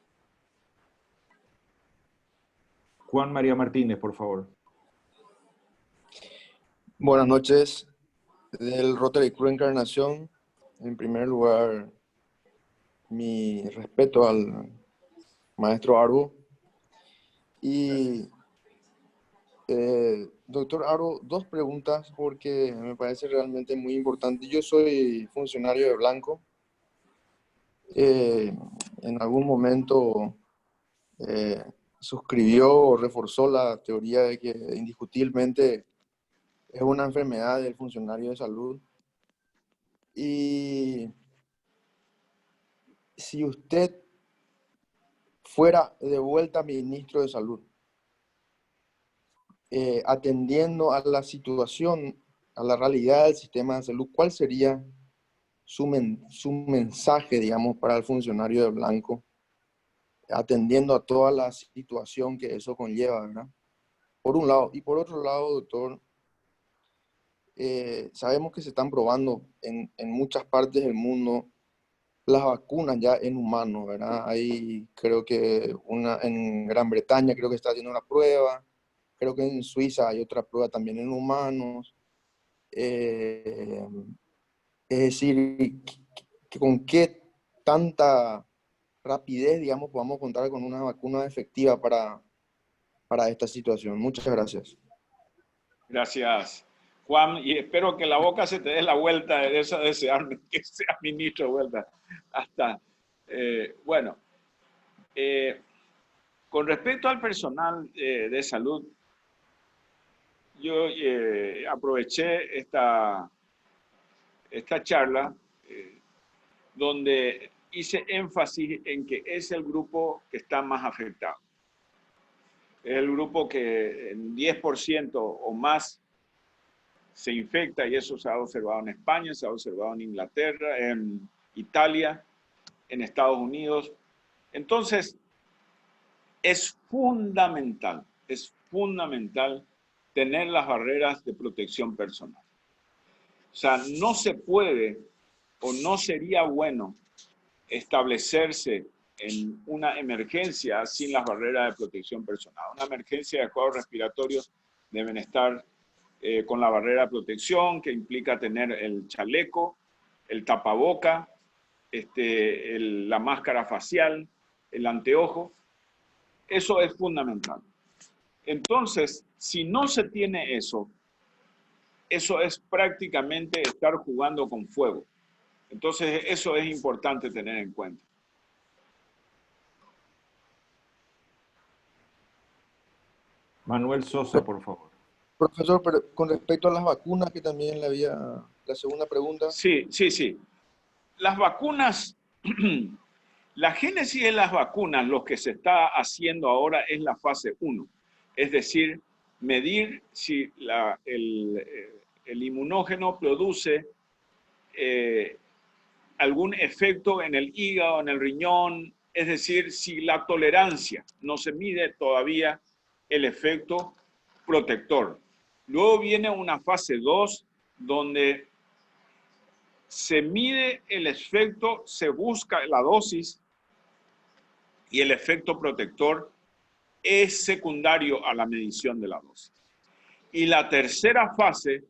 Juan María Martínez, por favor. Buenas noches. Del Rotary Club Encarnación, en primer lugar, mi respeto al maestro Arbo. Y, doctor Arbo, 2 preguntas porque me parece realmente muy importante. Yo soy funcionario de Blanco. En algún momento suscribió o reforzó la teoría de que indiscutiblemente es una enfermedad del funcionario de salud. Y si usted fuera de vuelta ministro de Salud, atendiendo a la situación, a la realidad del sistema de salud, ¿cuál sería su mensaje, digamos, para el funcionario de Blanco, atendiendo a toda la situación que eso conlleva, ¿verdad? Por un lado. Y por otro lado, doctor, sabemos que se están probando en muchas partes del mundo las vacunas ya en humanos, ¿verdad? Hay, creo que en Gran Bretaña creo que está haciendo una prueba, creo que en Suiza hay otra prueba también en humanos. Es decir, ¿con qué tanta rapidez, digamos, podamos contar con una vacuna efectiva para esta situación? Muchas gracias. Gracias. Juan, y espero que la boca se te dé la vuelta de eso, de desearme que sea ministro de vuelta. Hasta, bueno, con respecto al personal de salud, yo aproveché esta charla donde hice énfasis en que es el grupo que está más afectado. Es el grupo que en 10% o más se infecta, y eso se ha observado en España, se ha observado en Inglaterra, en Italia, en Estados Unidos. Entonces, es fundamental tener las barreras de protección personal. O sea, no se puede o no sería bueno establecerse en una emergencia sin las barreras de protección personal. Una emergencia de cuadros respiratorios deben estar con la barrera de protección, que implica tener el chaleco, el tapaboca, la máscara facial, el anteojo. Eso es fundamental. Entonces, si no se tiene eso es prácticamente estar jugando con fuego. Entonces, eso es importante tener en cuenta. Manuel Sosa, por favor. Profesor, pero con respecto a las vacunas, que también le había la segunda pregunta. Sí. Las vacunas, la génesis de las vacunas, lo que se está haciendo ahora es la fase 1. Es decir, medir si el inmunógeno produce algún efecto en el hígado, en el riñón, es decir, si la tolerancia, no se mide todavía el efecto protector. Luego viene una fase 2 donde se mide el efecto, se busca la dosis y el efecto protector es secundario a la medición de la dosis. Y la tercera fase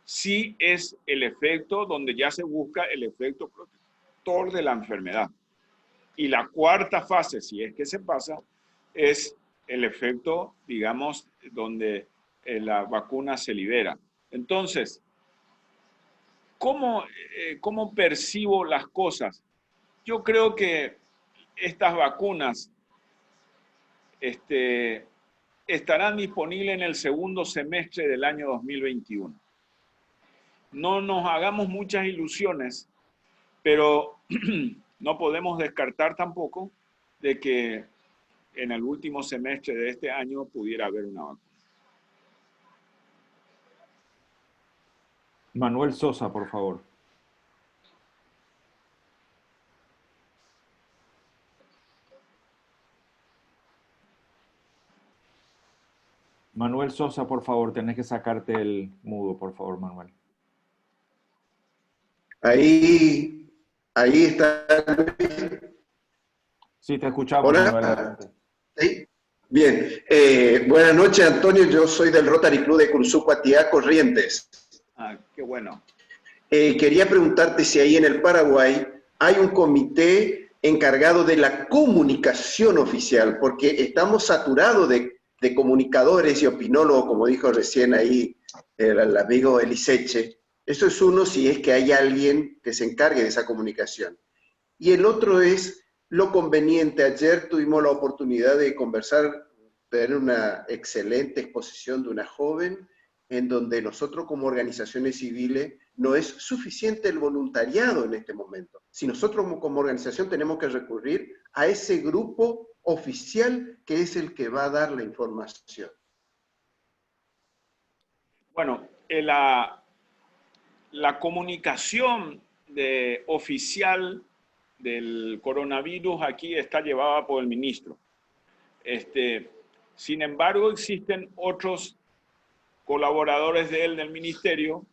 sí es el efecto donde ya se busca el efecto protector de la enfermedad. Y la cuarta fase, si es que se pasa, es el efecto, digamos, donde la vacuna se libera. Entonces, ¿cómo percibo las cosas? Yo creo que estas vacunas estarán disponibles en el segundo semestre del año 2021. No nos hagamos muchas ilusiones, pero no podemos descartar tampoco de que en el último semestre de este año pudiera haber una vacuna. Manuel Sosa, por favor. Manuel Sosa, por favor, tenés que sacarte el mudo, por favor, Manuel. Ahí está. Sí, te escuchamos, Hola. Manuel. Adelante. ¿Sí? Bien. Buenas noches, Antonio. Yo soy del Rotary Club de Cursuco-Atiá, Corrientes. Ah, qué bueno. Quería preguntarte si ahí en el Paraguay hay un comité encargado de la comunicación oficial, porque estamos saturados de comunicadores y opinólogos, como dijo recién ahí el amigo Eliseche. Eso es uno, si es que hay alguien que se encargue de esa comunicación. Y el otro es lo conveniente. Ayer tuvimos la oportunidad de conversar, tener una excelente exposición de una joven, en donde nosotros como organizaciones civiles no es suficiente el voluntariado en este momento. Si nosotros como organización tenemos que recurrir a ese grupo oficial que es el que va a dar la información. Bueno, la comunicación oficial del coronavirus aquí está llevada por el ministro. Sin embargo, existen otros colaboradores de él del ministerio,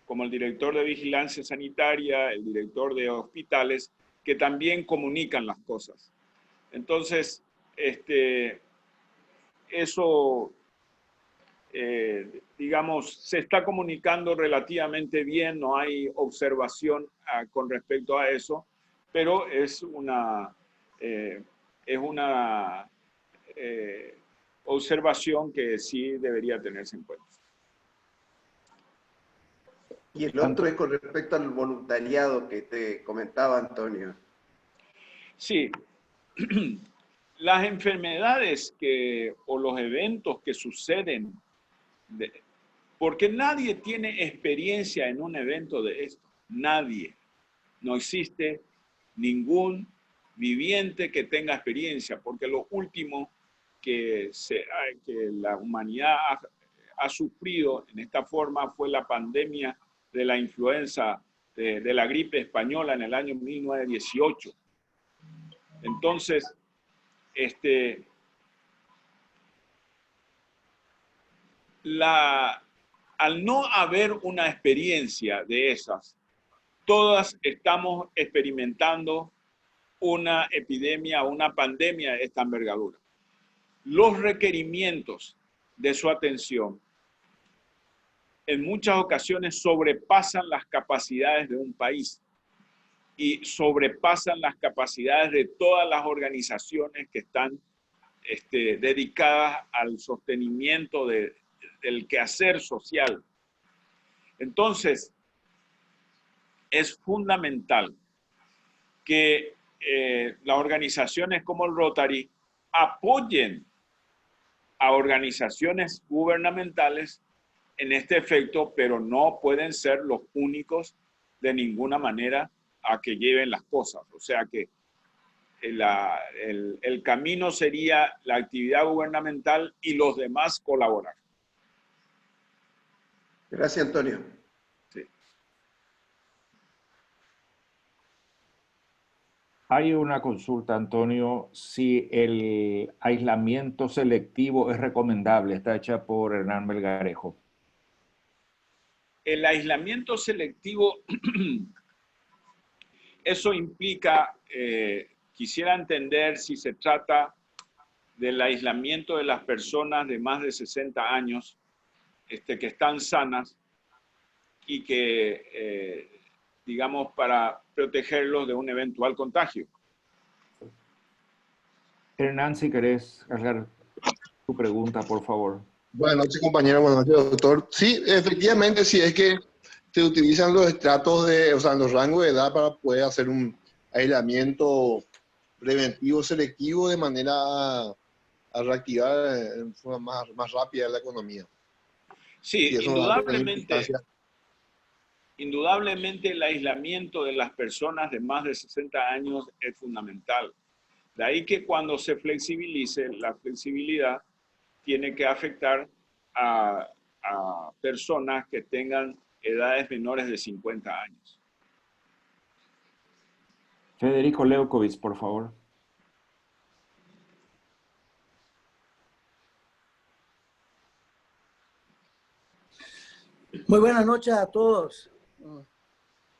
como el director de vigilancia sanitaria, el director de hospitales, que también comunican las cosas. Entonces, eso, digamos, se está comunicando relativamente bien, no hay observación con respecto a eso, pero es una observación que sí debería tenerse en cuenta. Y el otro es con respecto al voluntariado que te comentaba Antonio. Sí, las enfermedades o los eventos que suceden, porque nadie tiene experiencia en un evento de esto, nadie. No existe ningún viviente que tenga experiencia, porque lo último que la humanidad ha sufrido en esta forma fue la pandemia de la influenza, de la gripe española en el año 1918. Entonces, al no haber una experiencia de esas, todas estamos experimentando una epidemia, una pandemia de esta envergadura. Los requerimientos de su atención en muchas ocasiones sobrepasan las capacidades de un país y sobrepasan las capacidades de todas las organizaciones que están dedicadas al sostenimiento del quehacer social. Entonces, es fundamental que las organizaciones como el Rotary apoyen a organizaciones gubernamentales en este efecto, pero no pueden ser los únicos de ninguna manera a que lleven las cosas. O sea que el camino sería la actividad gubernamental y los demás colaborar. Gracias, Antonio. Sí. Hay una consulta, Antonio, si el aislamiento selectivo es recomendable. Está hecha por Hernán Melgarejo. El aislamiento selectivo, eso implica, quisiera entender si se trata del aislamiento de las personas de más de 60 años que están sanas y que, digamos, para protegerlos de un eventual contagio. Hernán, si querés cargar tu pregunta, por favor. Buenas noches, compañero. Buenas noches, doctor. Sí, efectivamente, sí es que se utilizan los estratos los rangos de edad para poder hacer un aislamiento preventivo selectivo de manera a reactivar en forma más rápida la economía. Sí, Y indudablemente el aislamiento de las personas de más de 60 años es fundamental. De ahí que cuando se flexibilice, la flexibilidad tiene que afectar a personas que tengan edades menores de 50 años. Federico Leukovic, por favor. Muy buenas noches a todos.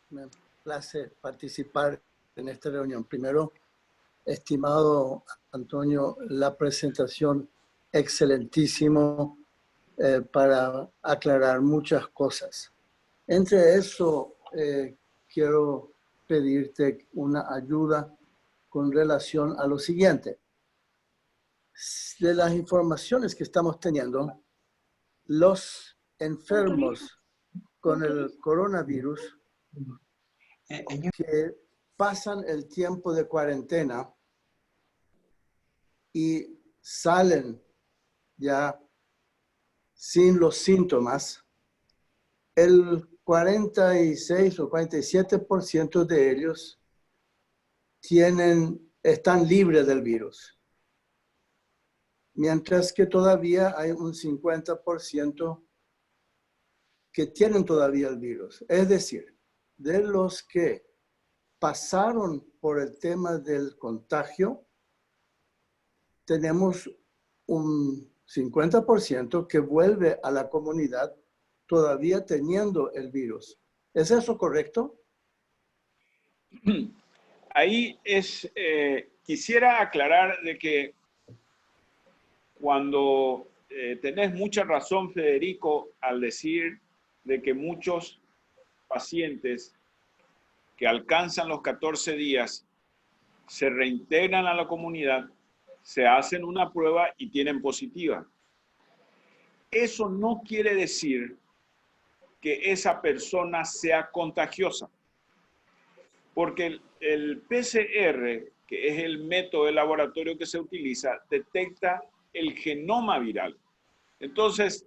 Me place participar en esta reunión. Primero, estimado Antonio, la presentación excelentísimo para aclarar muchas cosas. Entre eso, quiero pedirte una ayuda con relación a lo siguiente. De las informaciones que estamos teniendo, los enfermos con el coronavirus que pasan el tiempo de cuarentena y salen ya sin los síntomas, el 46 o 47% de ellos están libres del virus, mientras que todavía hay un 50% que tienen todavía el virus. Es decir, de los que pasaron por el tema del contagio, tenemos un 50% que vuelve a la comunidad todavía teniendo el virus. ¿Es eso correcto? Ahí quisiera aclarar de que cuando tenés mucha razón, Federico, al decir de que muchos pacientes que alcanzan los 14 días se reintegran a la comunidad, se hacen una prueba y tienen positiva. Eso no quiere decir que esa persona sea contagiosa. Porque el PCR, que es el método de laboratorio que se utiliza, detecta el genoma viral. Entonces,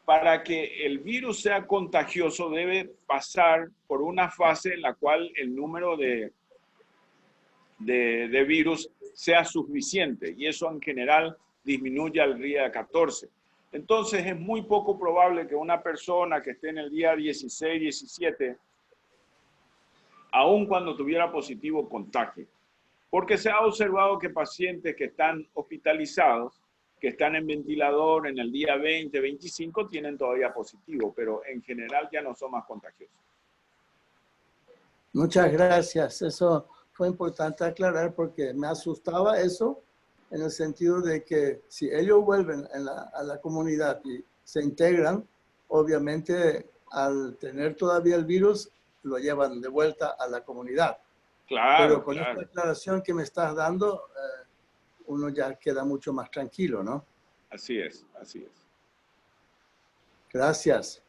para que el virus sea contagioso, debe pasar por una fase en la cual el número de virus sea suficiente, y eso en general disminuye al día 14. Entonces es muy poco probable que una persona que esté en el día 16, 17, aun cuando tuviera positivo, contagie. Porque se ha observado que pacientes que están hospitalizados, que están en ventilador en el día 20, 25, tienen todavía positivo, pero en general ya no son más contagiosos. Muchas gracias. Eso fue importante aclarar porque me asustaba eso en el sentido de que si ellos vuelven a la comunidad y se integran, obviamente al tener todavía el virus, lo llevan de vuelta a la comunidad. Claro, pero con claro. esta aclaración que me estás dando, uno ya queda mucho más tranquilo, ¿no? Así es, así es. Gracias.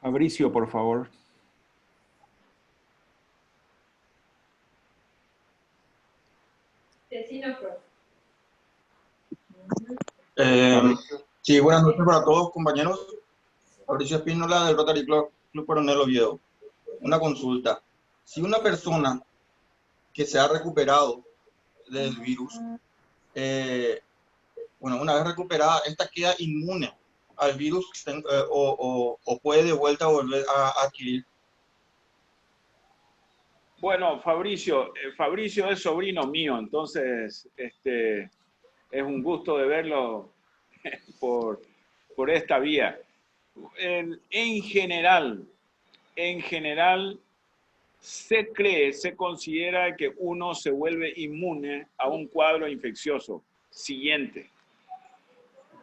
Fabricio, por favor. Sí, buenas noches para todos, compañeros. Fabricio Espínola del Rotary Club Coronel Oviedo. Una consulta. Si una persona que se ha recuperado del virus, bueno, una vez recuperada, esta queda inmune al virus o puede de vuelta volver a adquirir. Bueno, Fabricio es sobrino mío, entonces es un gusto de verlo por esta vía. En general, se considera que uno se vuelve inmune a un cuadro infeccioso siguiente,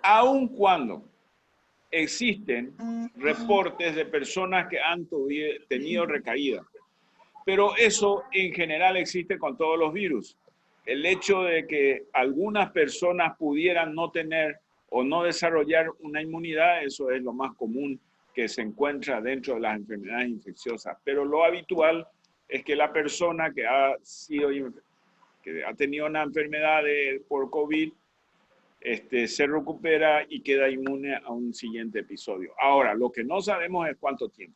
aun cuando existen reportes de personas que han tenido recaída. Pero eso en general existe con todos los virus. El hecho de que algunas personas pudieran no tener o no desarrollar una inmunidad, eso es lo más común que se encuentra dentro de las enfermedades infecciosas. Pero lo habitual es que la persona que ha tenido una enfermedad por COVID se recupera y queda inmune a un siguiente episodio. Ahora, lo que no sabemos es cuánto tiempo.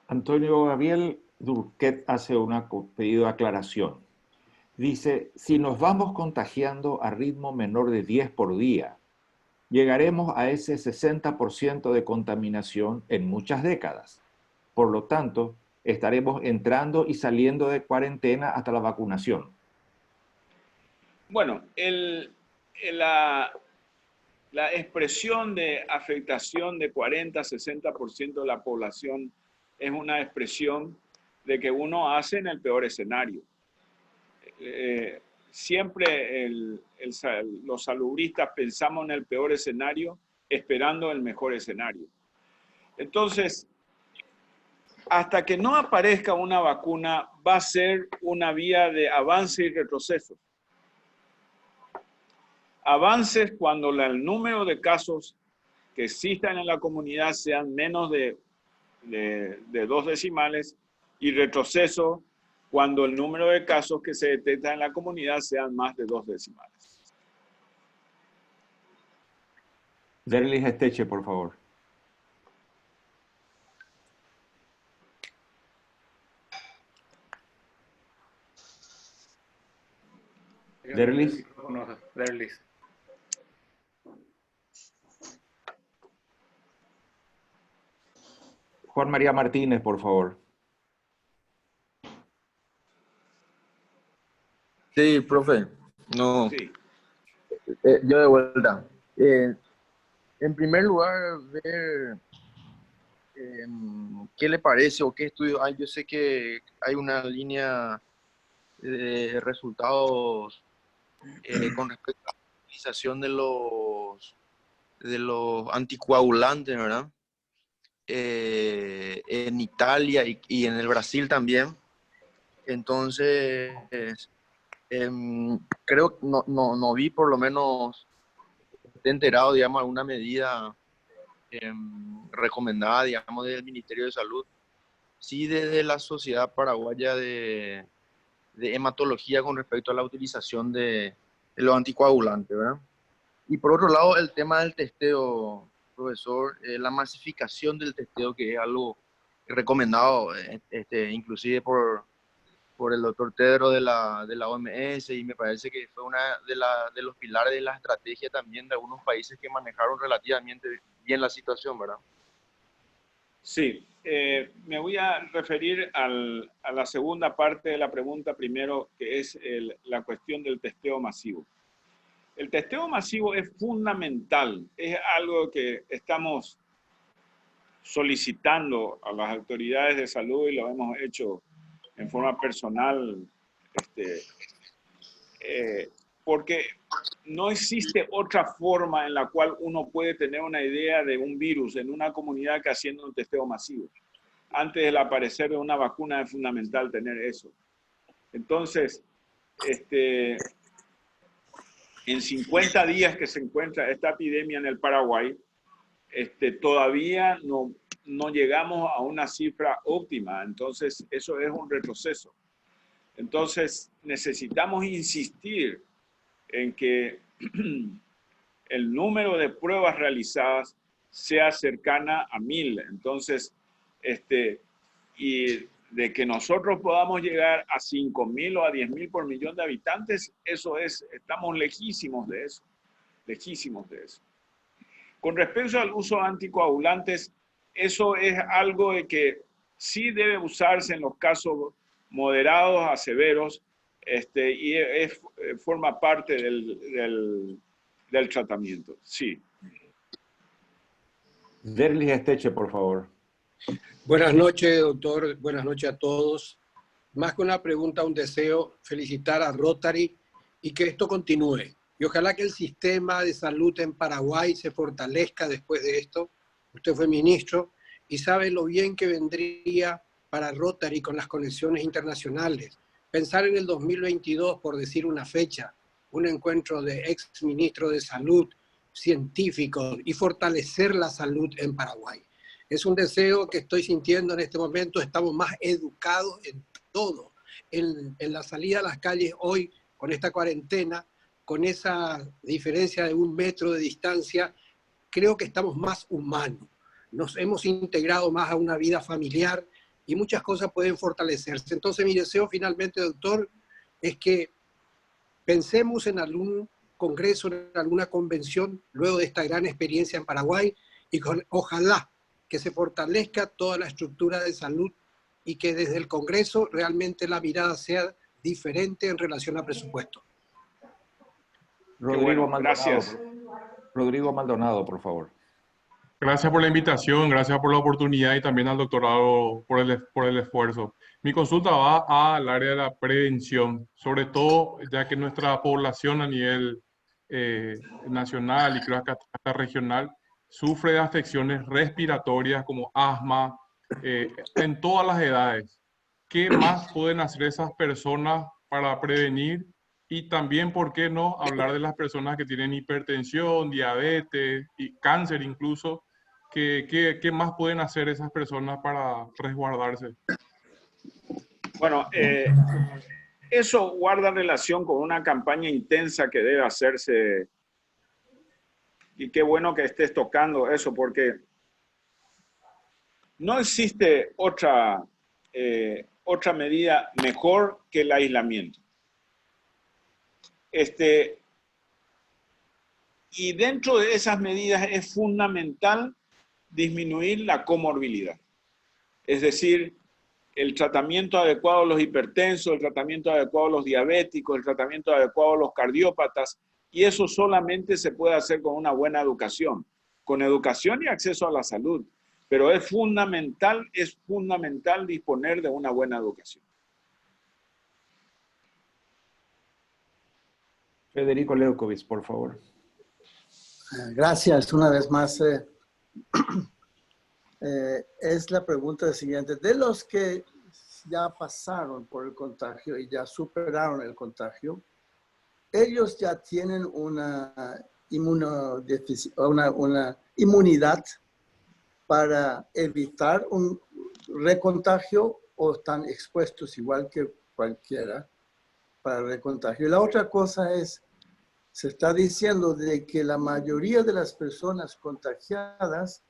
Antonio Gabriel Durquet hace un pedido de aclaración. Dice, si nos vamos contagiando a ritmo menor de 10 por día, llegaremos a ese 60% de contaminación en muchas décadas. Por lo tanto, estaremos entrando y saliendo de cuarentena hasta la vacunación. Bueno, la expresión de afectación de 40-60% de la población es una expresión de que uno hace en el peor escenario. Siempre los salubristas pensamos en el peor escenario esperando el mejor escenario. Entonces, hasta que no aparezca una vacuna, va a ser una vía de avance y retroceso. Avances cuando el número de casos que existan en la comunidad sean menos de 2 decimales, y retroceso cuando el número de casos que se detectan en la comunidad sean más de 2 decimales. Derlis Esteche, por favor. Derlis. Derlis. Juan María Martínez, por favor. Sí, profe. No. Sí. Yo de vuelta. En primer lugar, ver qué le parece o qué estudios hay. Yo sé que hay una línea de resultados con respecto a la utilización de los anticoagulantes, ¿verdad? En Italia y en el Brasil también. Entonces, creo que no vi, por lo menos, enterado, digamos, alguna medida recomendada, digamos, del Ministerio de Salud, sí desde la Sociedad Paraguaya de Hematología con respecto a la utilización de los anticoagulantes, ¿verdad? Y por otro lado, el tema del testeo, profesor, la masificación del testeo, que es algo recomendado, inclusive por el doctor Tedros de la OMS, y me parece que fue una de los pilares de la estrategia también de algunos países que manejaron relativamente bien la situación, ¿verdad? Sí, me voy a referir a la segunda parte de la pregunta primero, que es la cuestión del testeo masivo. El testeo masivo es fundamental, es algo que estamos solicitando a las autoridades de salud y lo hemos hecho en forma personal, porque no existe otra forma en la cual uno puede tener una idea de un virus en una comunidad que haciendo un testeo masivo. Antes del aparecer de una vacuna es fundamental tener eso. Entonces, en 50 días que se encuentra esta epidemia en el Paraguay, todavía no llegamos a una cifra óptima. Entonces, eso es un retroceso. Entonces, necesitamos insistir en que el número de pruebas realizadas sea cercana a 1000. Entonces, y de que nosotros podamos llegar a 5000 o a 10.000 por millón de habitantes, estamos lejísimos de eso, lejísimos de eso. Con respecto al uso de anticoagulantes, eso es algo de que sí debe usarse en los casos moderados a severos, y forma parte del tratamiento, sí. Derlis Esteche, por favor. Buenas noches, doctor. Buenas noches a todos. Más que una pregunta, un deseo, felicitar a Rotary y que esto continúe. Y ojalá que el sistema de salud en Paraguay se fortalezca después de esto. Usted fue ministro y sabe lo bien que vendría para Rotary con las conexiones internacionales. Pensar en el 2022, por decir una fecha, un encuentro de ex ministros de salud, científicos, y fortalecer la salud en Paraguay. Es un deseo que estoy sintiendo en este momento. Estamos más educados en todo. En la salida a las calles hoy, con esta cuarentena, con esa diferencia de 1 metro de distancia, creo que estamos más humanos. Nos hemos integrado más a una vida familiar y muchas cosas pueden fortalecerse. Entonces mi deseo finalmente, doctor, es que pensemos en algún congreso, en alguna convención, luego de esta gran experiencia en Paraguay, y ojalá que se fortalezca toda la estructura de salud y que desde el Congreso realmente la mirada sea diferente en relación al presupuesto. Rodrigo Maldonado, gracias. Rodrigo Maldonado, por favor. Gracias por la invitación, gracias por la oportunidad y también al doctorado por el esfuerzo. Mi consulta va al área de la prevención, sobre todo ya que nuestra población a nivel nacional y creo que hasta regional sufre de afecciones respiratorias como asma en todas las edades. ¿Qué más pueden hacer esas personas para prevenir? Y también, ¿por qué no hablar de las personas que tienen hipertensión, diabetes y cáncer incluso? ¿Qué más pueden hacer esas personas para resguardarse? Bueno, eso guarda relación con una campaña intensa que debe hacerse. Y qué bueno que estés tocando eso, porque no existe otra medida mejor que el aislamiento. Y dentro de esas medidas es fundamental disminuir la comorbilidad. Es decir, el tratamiento adecuado a los hipertensos, el tratamiento adecuado a los diabéticos, el tratamiento adecuado a los cardiópatas, y eso solamente se puede hacer con una buena educación, con educación y acceso a la salud. Pero es fundamental disponer de una buena educación. Federico Leukovic, por favor. Gracias, una vez más. Es la pregunta siguiente. De los que ya pasaron por el contagio y ya superaron el contagio, ellos ya tienen una inmunidad para evitar un recontagio o están expuestos igual que cualquiera para recontagio? Y la otra cosa es, se está diciendo de que la mayoría de las personas contagiadas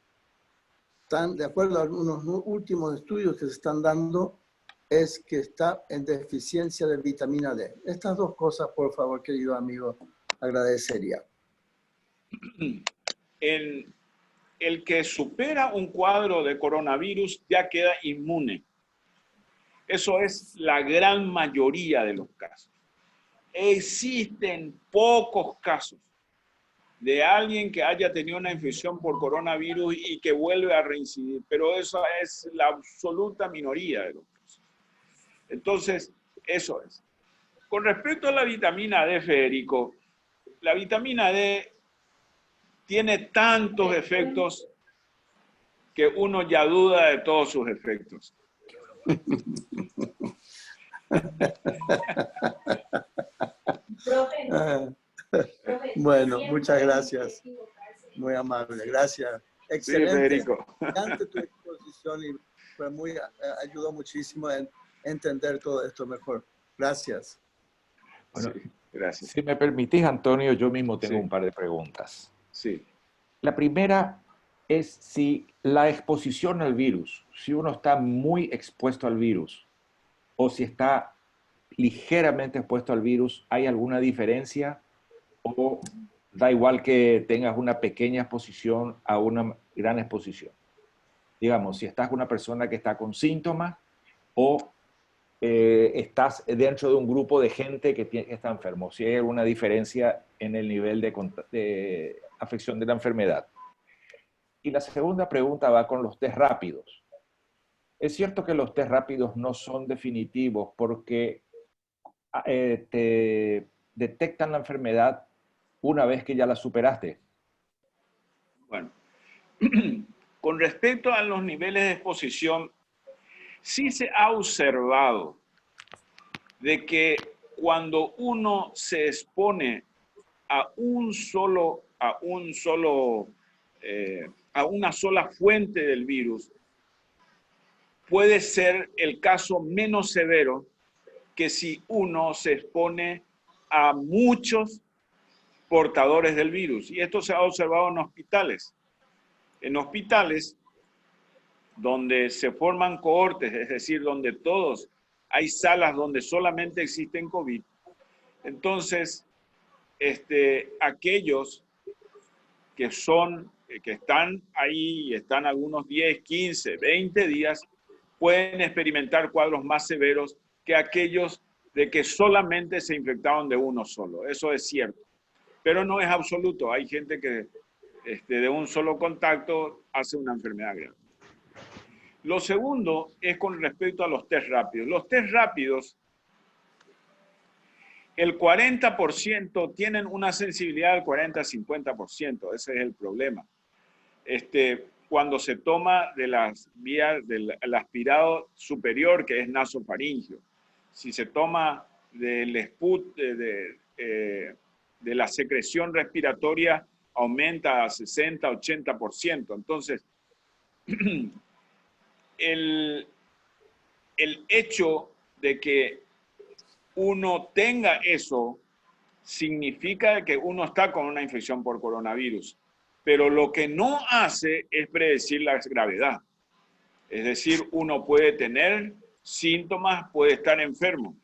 están, de acuerdo a unos últimos estudios que se están dando, es que está en deficiencia de vitamina D. Estas dos cosas, por favor, querido amigo, agradecería. El que supera un cuadro de coronavirus ya queda inmune. Eso es la gran mayoría de los casos. Existen pocos casos de alguien que haya tenido una infección por coronavirus y que vuelve a reincidir, pero esa es la absoluta minoría de los casos. Entonces, eso es. Con respecto a la vitamina D, Federico, la vitamina D tiene tantos efectos que uno ya duda de todos sus efectos. Bueno, muchas gracias. Muy amable. Gracias. Excelente. Sí, Federico. Excelente tu exposición y fue muy, ayudó muchísimo en entender todo esto mejor. Gracias. Bueno, sí, gracias. Si me permitís, Antonio, yo mismo tengo un par de preguntas. Sí. La primera es si la exposición al virus, si uno está muy expuesto al virus o si está ligeramente expuesto al virus, ¿hay alguna diferencia? ¿O da igual que tengas una pequeña exposición a una gran exposición? Digamos, si estás con una persona que está con síntomas o estás dentro de un grupo de gente que está enfermo, si hay alguna diferencia en el nivel de afección de la enfermedad. Y la segunda pregunta va con los test rápidos. Es cierto que los test rápidos no son definitivos porque te detectan la enfermedad una vez que ya la superaste. Bueno, con respecto a los niveles de exposición, sí se ha observado de que cuando uno se expone a una sola fuente del virus, puede ser el caso menos severo que si uno se expone a muchos portadores del virus. Y esto se ha observado en hospitales. En hospitales donde se forman cohortes, es decir, donde todos, hay salas donde solamente existen COVID. Entonces, aquellos que están ahí y están algunos 10, 15, 20 días, pueden experimentar cuadros más severos que aquellos de que solamente se infectaron de uno solo. Eso es cierto. Pero no es absoluto. Hay gente que de un solo contacto hace una enfermedad grave. Lo segundo es con respecto a los test rápidos. Los test rápidos, el 40% tienen una sensibilidad del 40-50%. Ese es el problema. Cuando se toma de las vías del aspirado superior, que es nasofaringio. Si se toma del SPUT, de la secreción respiratoria, aumenta a 60-80%. Entonces, el hecho de que uno tenga eso significa que uno está con una infección por coronavirus. Pero lo que no hace es predecir la gravedad. Es decir, uno puede tener síntomas, puede estar enfermo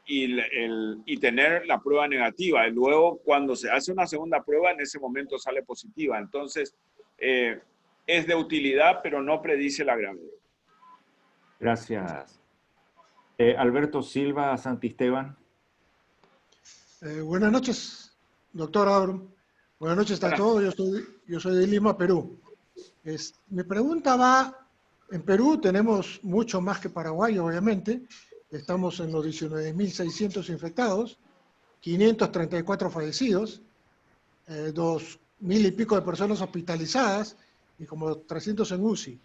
y tener la prueba negativa. Y luego, cuando se hace una segunda prueba, en ese momento sale positiva. Entonces, es de utilidad, pero no predice la gravedad. Gracias. Alberto Silva Santisteban. Buenas noches, doctor Abram. Buenas noches a todos. Yo soy de Lima, Perú. Mi pregunta va, en Perú tenemos mucho más que Paraguay, obviamente. Estamos en los 19.600 infectados, 534 fallecidos, 2.000 y pico de personas hospitalizadas y como 300 en UCI.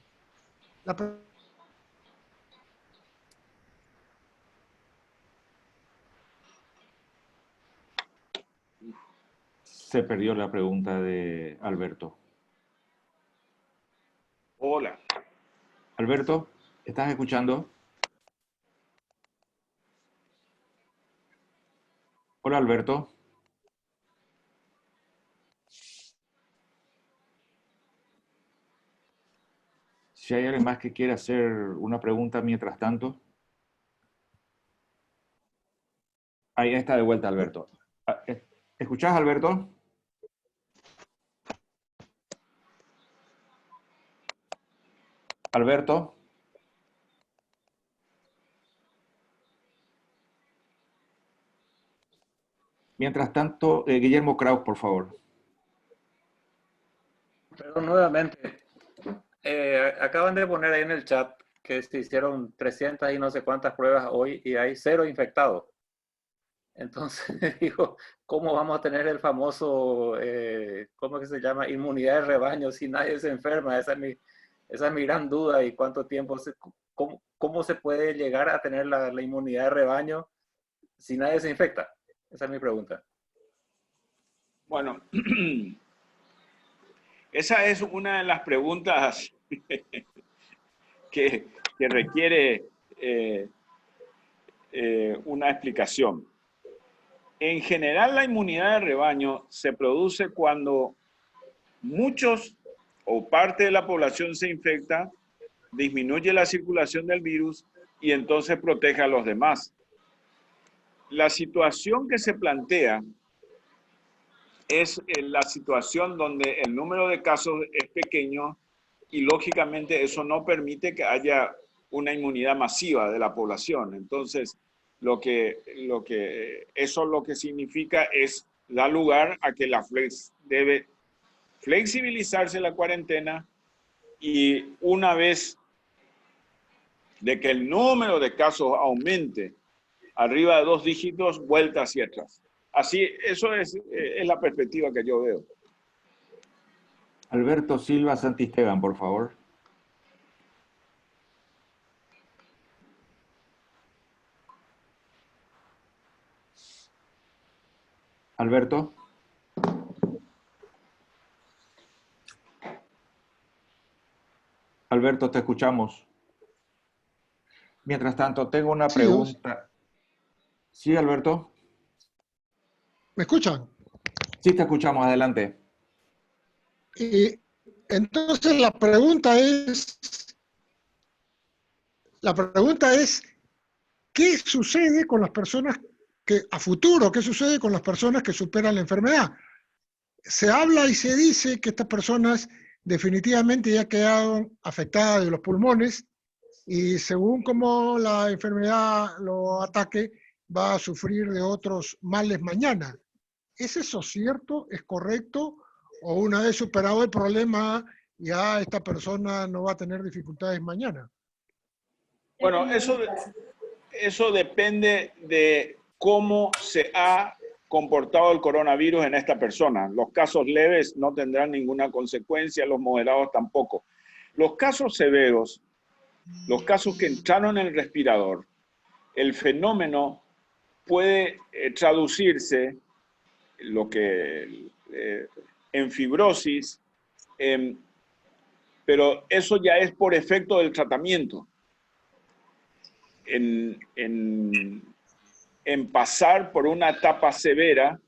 Se perdió la pregunta de Alberto. Hola. Alberto, ¿estás escuchando? Hola, Alberto. Si hay alguien más que quiera hacer una pregunta mientras tanto. Ahí está de vuelta, Alberto. ¿Escuchás, Alberto? Alberto. Mientras tanto, Guillermo Kraus, por favor. Perdón, nuevamente. Acaban de poner ahí en el chat que se hicieron 300 y no sé cuántas pruebas hoy y hay 0 infectados. Entonces, digo, ¿cómo vamos a tener el famoso, cómo que se llama, inmunidad de rebaño si nadie se enferma? Esa es mi gran duda. ¿Y cuánto tiempo, cómo se puede llegar a tener la inmunidad de rebaño si nadie se infecta? Esa es mi pregunta. Bueno, esa es una de las preguntas que requiere una explicación. En general, la inmunidad de rebaño se produce cuando muchos o parte de la población se infecta, disminuye la circulación del virus y entonces protege a los demás. La situación que se plantea es la situación donde el número de casos es pequeño y lógicamente eso no permite que haya una inmunidad masiva de la población. Entonces, eso lo que significa es dar lugar a que debe flexibilizarse la cuarentena y una vez de que el número de casos aumente arriba de 2 dígitos, vuelta hacia atrás. Así, eso es la perspectiva que yo veo. Alberto Silva Santisteban, por favor. Alberto. Alberto, te escuchamos. Mientras tanto, tengo una pregunta. Sí, Alberto. ¿Me escuchan? Sí, te escuchamos. Adelante. Y entonces la pregunta es, ¿qué sucede con las personas que a futuro, qué sucede con las personas que superan la enfermedad? Se habla y se dice que estas personas definitivamente ya quedaron afectadas de los pulmones y según como la enfermedad lo ataque, va a sufrir de otros males mañana. ¿Es eso cierto? ¿Es correcto? ¿O una vez superado el problema, ya esta persona no va a tener dificultades mañana? Bueno, eso depende de cómo se ha comportado el coronavirus en esta persona. Los casos leves no tendrán ninguna consecuencia, los moderados tampoco. Los casos severos, los casos que entraron en el respirador, el fenómeno puede traducirse en fibrosis, pero eso ya es por efecto del tratamiento. En pasar por una etapa severa,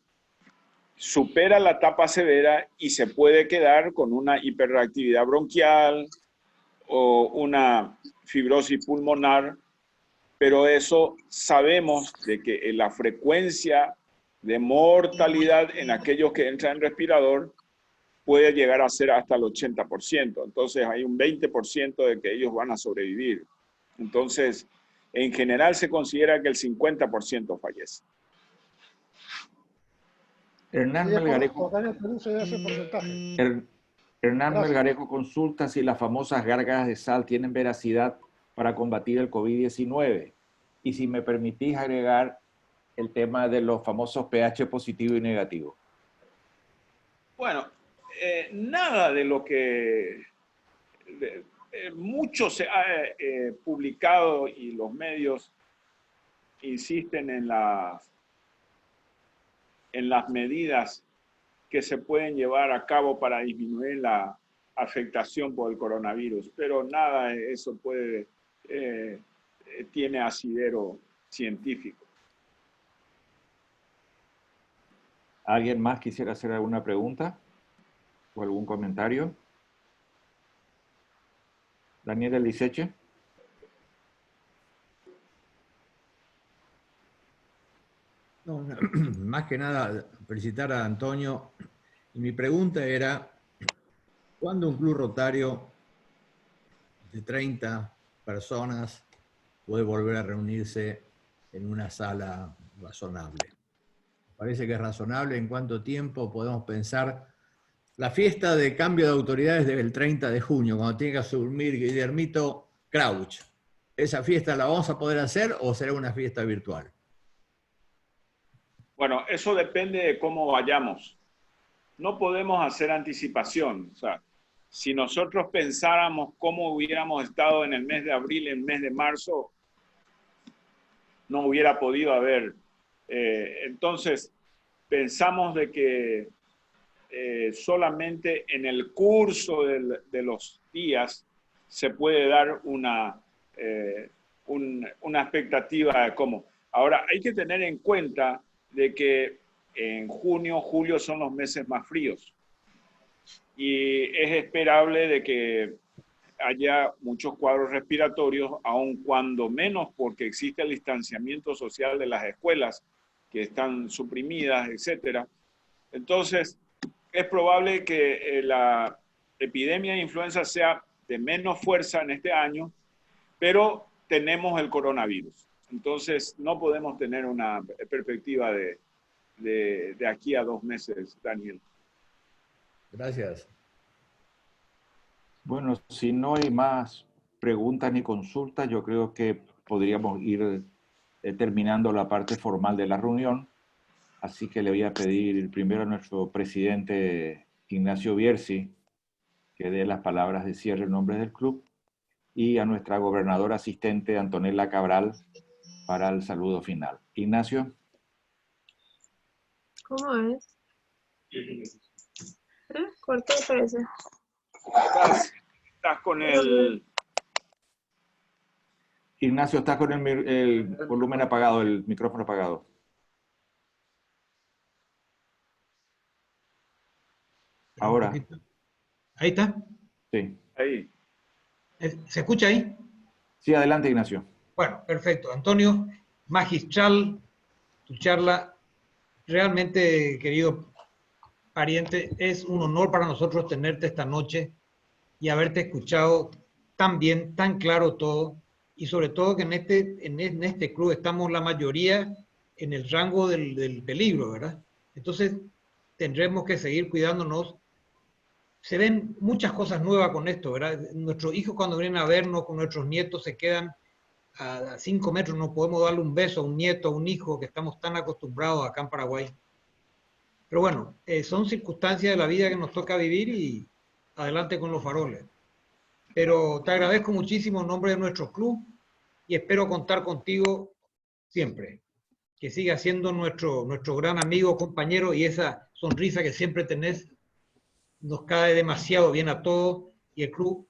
supera la etapa severa y se puede quedar con una hiperreactividad bronquial o una fibrosis pulmonar, pero eso sabemos de que la frecuencia de mortalidad en aquellos que entran en respirador puede llegar a ser hasta el 80%. Entonces hay un 20% de que ellos van a sobrevivir. Entonces, en general se considera que el 50% fallece. Hernán Melgarejo consulta si las famosas gárgaras de sal tienen veracidad para combatir el COVID-19. Y si me permitís agregar el tema de los famosos pH positivo y negativo. Bueno, nada de lo que mucho se ha publicado y los medios insisten en las medidas que se pueden llevar a cabo para disminuir afectación por el coronavirus, pero nada de eso tiene asidero científico. ¿Alguien más quisiera hacer alguna pregunta o algún comentario? Daniela Liceche. No, más que nada, felicitar a Antonio. Y mi pregunta era, ¿cuándo un club rotario de 30 personas puede volver a reunirse en una sala razonable? Parece que es razonable. ¿En cuánto tiempo podemos pensar la fiesta de cambio de autoridades del 30 de junio, cuando tiene que asumir Guillermito Crouch? ¿Esa fiesta la vamos a poder hacer o será una fiesta virtual? Bueno, eso depende de cómo vayamos. No podemos hacer anticipación. O sea, si nosotros pensáramos cómo hubiéramos estado en el mes de abril, en el mes de marzo, no hubiera podido haber. Entonces, pensamos de que solamente en el curso de los días se puede dar una expectativa de cómo. Ahora, hay que tener en cuenta de que en junio, julio son los meses más fríos y es esperable de que haya muchos cuadros respiratorios, aun cuando menos porque existe el distanciamiento social de las escuelas que están suprimidas, etcétera. Entonces, es probable que la epidemia de influenza sea de menos fuerza en este año, pero tenemos el coronavirus. Entonces, no podemos tener una perspectiva de aquí a 2 meses, Daniel. Gracias. Bueno, si no hay más preguntas ni consultas, yo creo que podríamos ir terminando la parte formal de la reunión. Así que le voy a pedir primero a nuestro presidente Ignacio Bierzi que dé las palabras de cierre en nombre del club y a nuestra gobernadora asistente Antonella Cabral para el saludo final. Ignacio. ¿Cómo es? Corto parece. Estás con el... Ignacio, estás con el volumen apagado, el micrófono apagado. Ahora. Ahí está. Sí. Ahí. ¿Se escucha ahí? Sí, adelante, Ignacio. Bueno, perfecto. Antonio, magistral tu charla. Realmente, querido pariente, es un honor para nosotros tenerte esta noche y haberte escuchado tan bien, tan claro todo, y sobre todo que en este club estamos la mayoría en el rango del peligro, ¿verdad? Entonces, tendremos que seguir cuidándonos. Se ven muchas cosas nuevas con esto, ¿verdad? Nuestros hijos cuando vienen a vernos, con nuestros nietos, se quedan a 5 metros, no podemos darle un beso a un nieto, a un hijo, que estamos tan acostumbrados acá en Paraguay. Pero bueno, son circunstancias de la vida que nos toca vivir y adelante con los faroles. Pero te agradezco muchísimo en nombre de nuestro club y espero contar contigo siempre. Que sigas siendo nuestro gran amigo, compañero, y esa sonrisa que siempre tenés nos cae demasiado bien a todos y el club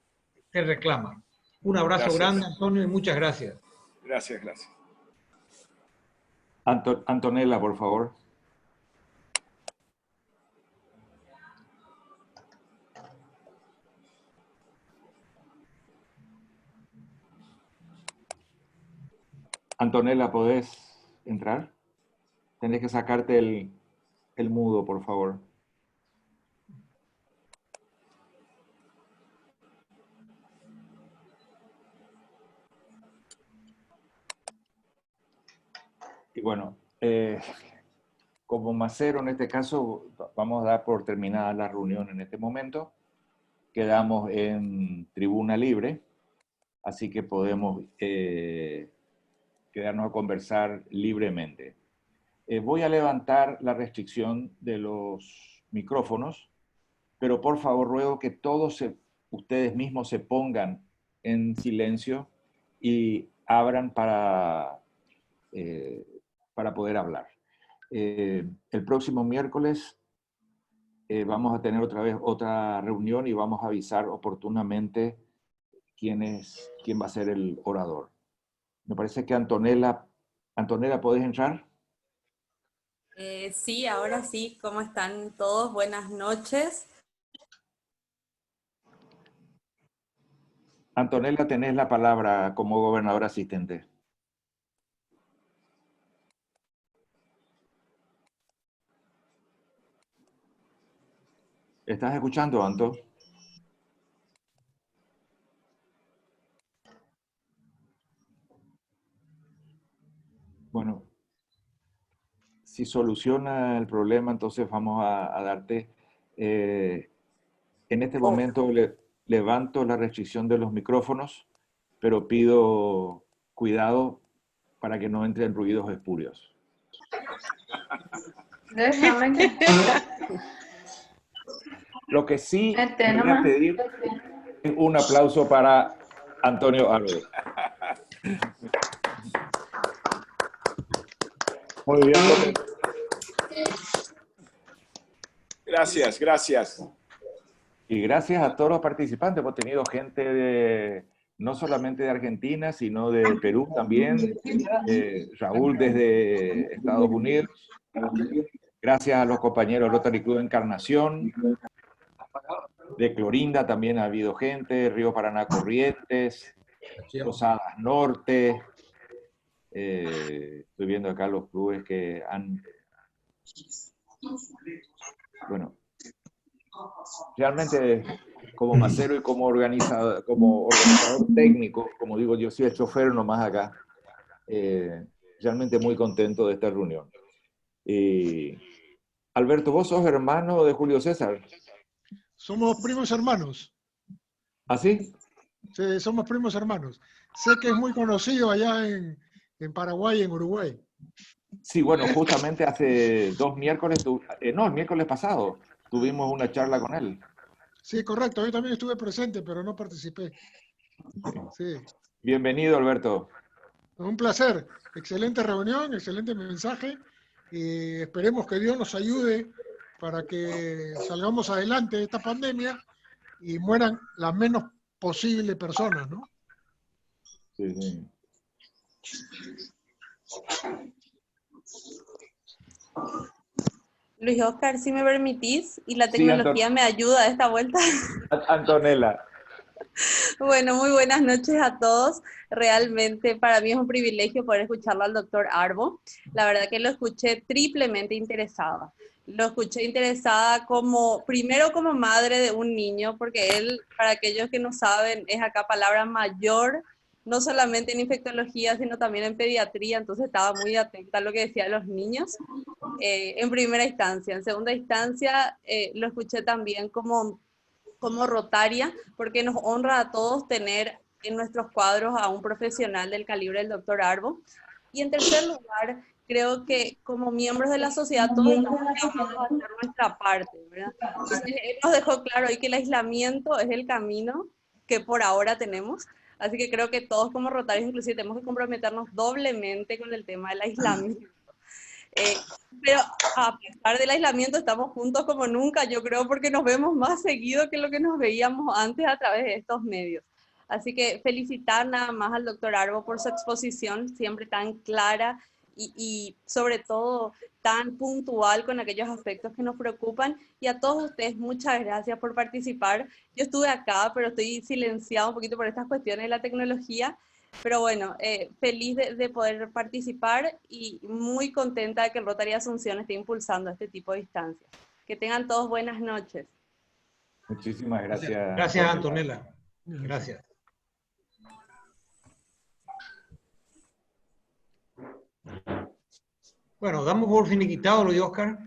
te reclama. Un abrazo grande, Antonio, y muchas gracias. Gracias, gracias. Antonella, por favor. Antonella, ¿podés entrar? Tenés que sacarte el mudo, por favor. Y bueno, como macero en este caso, vamos a dar por terminada la reunión en este momento. Quedamos en tribuna libre, así que podemos quedarnos a conversar libremente. Voy a levantar la restricción de los micrófonos, pero por favor ruego que todos ustedes mismos se pongan en silencio y abran para poder hablar. El próximo miércoles vamos a tener otra vez otra reunión y vamos a avisar oportunamente quién va a ser el orador. Me parece que Antonella, ¿podés entrar? Sí, ahora sí. ¿Cómo están todos? Buenas noches. Antonella, tenés la palabra como gobernadora asistente. ¿Estás escuchando, Anto? Bueno, si soluciona el problema, entonces vamos a darte... en este momento levanto la restricción de los micrófonos, pero pido cuidado para que no entren ruidos espurios. Déjame que... Lo que sí Vete voy a nomás. pedir es un aplauso para Antonio Arbo. Muy bien. Gracias, gracias. Y gracias a todos los participantes. Hemos tenido gente no solamente de Argentina, sino de Perú también. Raúl desde Estados Unidos. Gracias a los compañeros Rotary Club Encarnación. De Clorinda también ha habido gente. Río Paraná Corrientes. Posadas Norte. Estoy viendo acá los clubes que han... Bueno, realmente como macero y como organizador técnico, como digo, yo soy el chofer nomás acá, realmente muy contento de esta reunión. Alberto, ¿vos sos hermano de Julio César? Somos primos hermanos. ¿Ah, sí? Sí, somos primos hermanos. Sé que es muy conocido allá en Paraguay y en Uruguay. Sí, bueno, justamente hace 2 miércoles, no, el miércoles pasado, tuvimos una charla con él. Sí, correcto. Yo también estuve presente, pero no participé. Sí. Bienvenido, Alberto. Un placer. Excelente reunión, excelente mensaje. Y esperemos que Dios nos ayude para que salgamos adelante de esta pandemia y mueran las menos posibles personas, ¿no? Sí, sí. Luis Oscar, si me permitís, y la Sí, tecnología me ayuda a esta vuelta. Antonella. Bueno, muy buenas noches a todos. Realmente para mí es un privilegio poder escucharlo al doctor Arbo. La verdad que lo escuché triplemente interesada. Lo escuché interesada primero como madre de un niño, porque él, para aquellos que no saben, es acá palabra mayor, no solamente en infectología, sino también en pediatría, entonces estaba muy atenta a lo que decían los niños. En primera instancia. En segunda instancia, lo escuché también como rotaria, porque nos honra a todos tener en nuestros cuadros a un profesional del calibre del doctor Arbo. Y en tercer lugar, creo que como miembros de la sociedad todos estamos llamados a hacer nuestra parte, ¿verdad? Entonces, él nos dejó claro ahí que el aislamiento es el camino que por ahora tenemos. Así que creo que todos como rotarios inclusive tenemos que comprometernos doblemente con el tema del aislamiento. Pero a pesar del aislamiento estamos juntos como nunca, yo creo, porque nos vemos más seguido que lo que nos veíamos antes a través de estos medios. Así que felicitar nada más al doctor Arbo por su exposición, siempre tan clara y sobre todo tan puntual con aquellos aspectos que nos preocupan. Y a todos ustedes, muchas gracias por participar. Yo estuve acá, pero estoy silenciado un poquito por estas cuestiones de la tecnología. Pero bueno, feliz de poder participar y muy contenta de que el Rotary Asunción esté impulsando este tipo de instancias. Que tengan todos buenas noches. Muchísimas gracias. Gracias, Antonella. Gracias. Bueno, damos por finiquitado, Luis Oscar.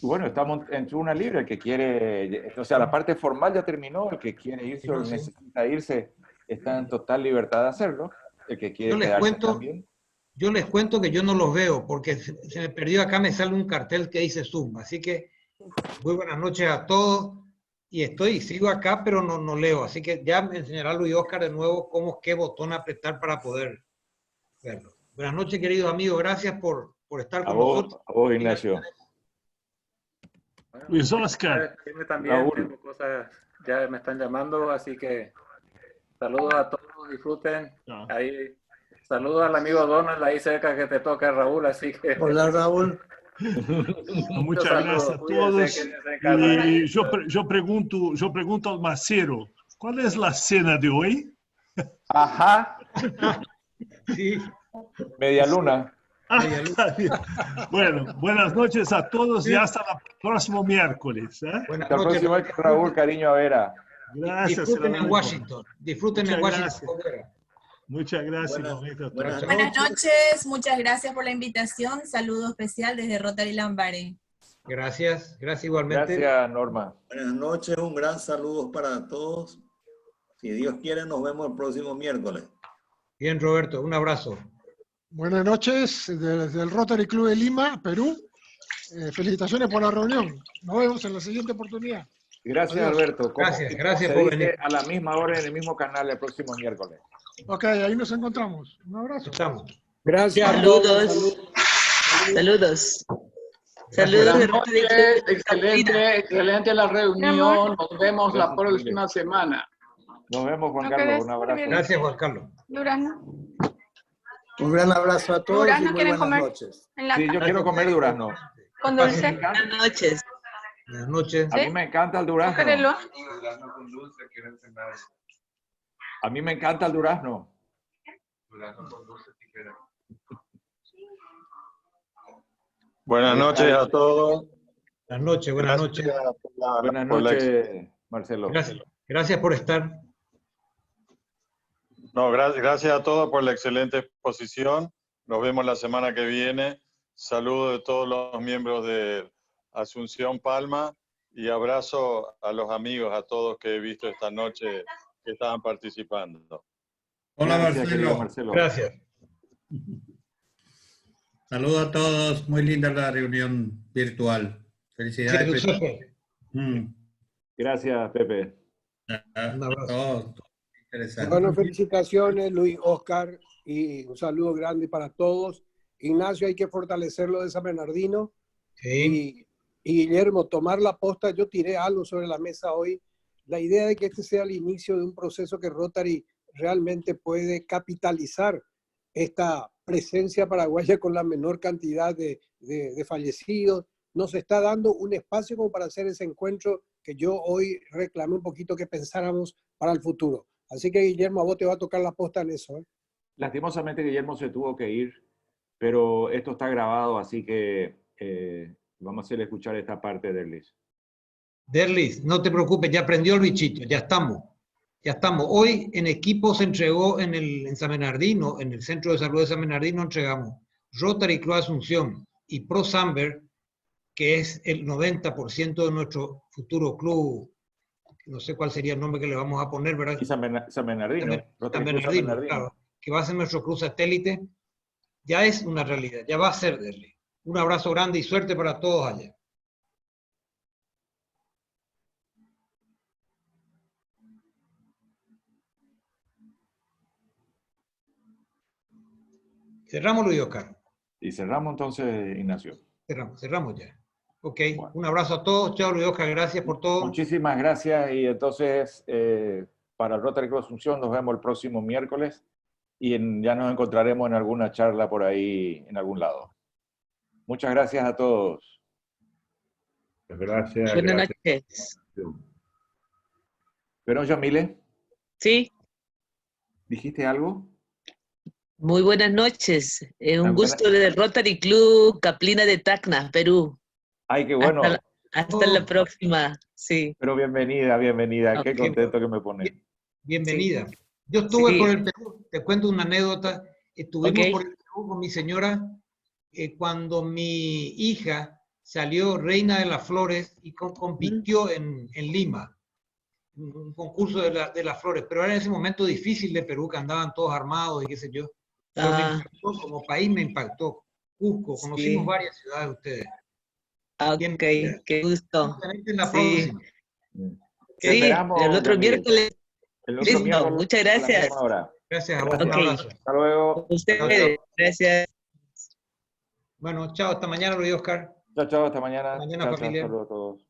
Bueno, estamos en una libre, el que quiere, o sea, la parte formal ya terminó, el que quiere irse o necesita irse está en total libertad de hacerlo, el que quiere quedarse también. Yo les cuento que yo no los veo, porque se me perdió acá, me sale un cartel que dice Zoom, así que muy buenas noches a todos, y sigo acá, pero no leo, así que ya me enseñará Luis Oscar de nuevo qué botón apretar para poder verlo. Buenas noches, queridos amigos, gracias por estar con nosotros. A vos, Ignacio. Luis Oscar. También Raúl. tengo cosas, ya me están llamando, así que saludos a todos, disfruten. Ahí, saludos al amigo Donald ahí cerca que te toca, Raúl, así que... Hola, Raúl. Muchas gracias a todos. Y yo pregunto al macero, ¿cuál es la cena de hoy? Ajá. Sí. Media luna. Bueno, buenas noches a todos y hasta el próximo miércoles. Hasta el próximo vez, Raúl, cariño a Vera. Gracias. Disfruten en Washington. Disfruten en Washington. Muchas gracias. Buenas noches, muchas gracias por la invitación. Saludo especial desde Rotary Lambaré. Gracias, gracias igualmente. Gracias, Norma. Buenas noches, un gran saludo para todos. Si Dios quiere, nos vemos el próximo miércoles. Bien, Roberto, un abrazo. Buenas noches desde el Rotary Club de Lima, Perú. Felicitaciones por la reunión. Nos vemos en la siguiente oportunidad. Gracias, Adiós. Alberto. Gracias Se por dice venir. a la misma hora en el mismo canal el próximo miércoles. Ok, ahí nos encontramos. Un abrazo. Estamos. Gracias. Saludos. Saludos. Saludos de Rotary Club. Excelente la reunión. Nos vemos la próxima semana. Nos vemos, Juan ¿No Carlos. querés? Un abrazo. Gracias, Juan Carlos. Durazno. Un gran abrazo a todos y Durazno, muy ¿quieren buenas comer? noches. En la Sí, yo casa. quiero comer durazno. Con dulce. Buenas noches. Buenas noches. A mí me encanta el durazno. ¿Querelo? A mí me encanta el durazno. Buenas noches a todos. Buenas noches, buenas noches. Buenas noches, Marcelo. Gracias por estar. No, gracias a todos por la excelente exposición. Nos vemos la semana que viene. Saludos de todos los miembros de Asunción Palma y abrazo a los amigos, a todos que he visto esta noche que estaban participando. Hola, Gracias, querido Marcelo. Gracias. Saludos a todos. Muy linda la reunión virtual. Felicidades. Gracias, Pepe. Un abrazo. Interesante. Bueno, felicitaciones, Luis, Oscar, y un saludo grande para todos. Ignacio, hay que fortalecerlo de San Bernardino. Sí. Y Guillermo, tomar la posta. Yo tiré algo sobre la mesa hoy. La idea de que este sea el inicio de un proceso que Rotary realmente puede capitalizar esta presencia paraguaya con la menor cantidad de fallecidos. Nos está dando un espacio como para hacer ese encuentro que yo hoy reclamé un poquito que pensáramos para el futuro. Así que, Guillermo, a vos te va a tocar la posta en eso. Lastimosamente, Guillermo se tuvo que ir, pero esto está grabado, así que vamos a hacerle escuchar esta parte de Derlis. Derlis, no te preocupes, ya prendió el bichito, ya estamos. Ya estamos. Hoy en equipo se entregó en San Bernardino, en el Centro de Salud de San Bernardino, entregamos Rotary Club Asunción y Pro Samber, que es el 90% de nuestro futuro club. No sé cuál sería el nombre que le vamos a poner, ¿verdad? Y San Bernardino. San Bernardino, claro, que va a ser nuestro club satélite. Ya es una realidad, ya va a ser, Derlis. Un abrazo grande y suerte para todos allá. Cerramos, Luis Oscar. Y cerramos entonces, Ignacio. Cerramos ya. Ok, bueno. Un abrazo a todos. Chao, Luis Oscar, gracias por todo. Muchísimas gracias y entonces para el Rotary Club Asunción nos vemos el próximo miércoles y ya nos encontraremos en alguna charla por ahí, en algún lado. Muchas gracias a todos. Gracias. Buenas noches. ¿Pero Yamile? Sí. ¿Dijiste algo? Muy buenas noches. Un gusto del Rotary Club Caplina de Tacna, Perú. Ay, qué bueno. Hasta la próxima, sí. Pero bienvenida, bienvenida. Okay. Qué contento que me pone. Bienvenida. Sí. Yo estuve por el Perú, te cuento una anécdota. Estuvimos por el Perú con mi señora cuando mi hija salió reina de las flores y compitió en Lima. Un concurso de las flores, pero era en ese momento difícil de Perú, que andaban todos armados y qué sé yo. Pero me impactó, como país me impactó. Cusco, conocimos varias ciudades de ustedes. Ok, qué gusto. Sí, sí, el otro miércoles. Listo, muchas gracias. Gracias a vos, un abrazo. Hasta luego. Ustedes, gracias. Bueno, chao, hasta mañana, Luis Oscar. Chao, chao, hasta mañana. Hasta mañana, Chao, chao, familia. saludos a todos.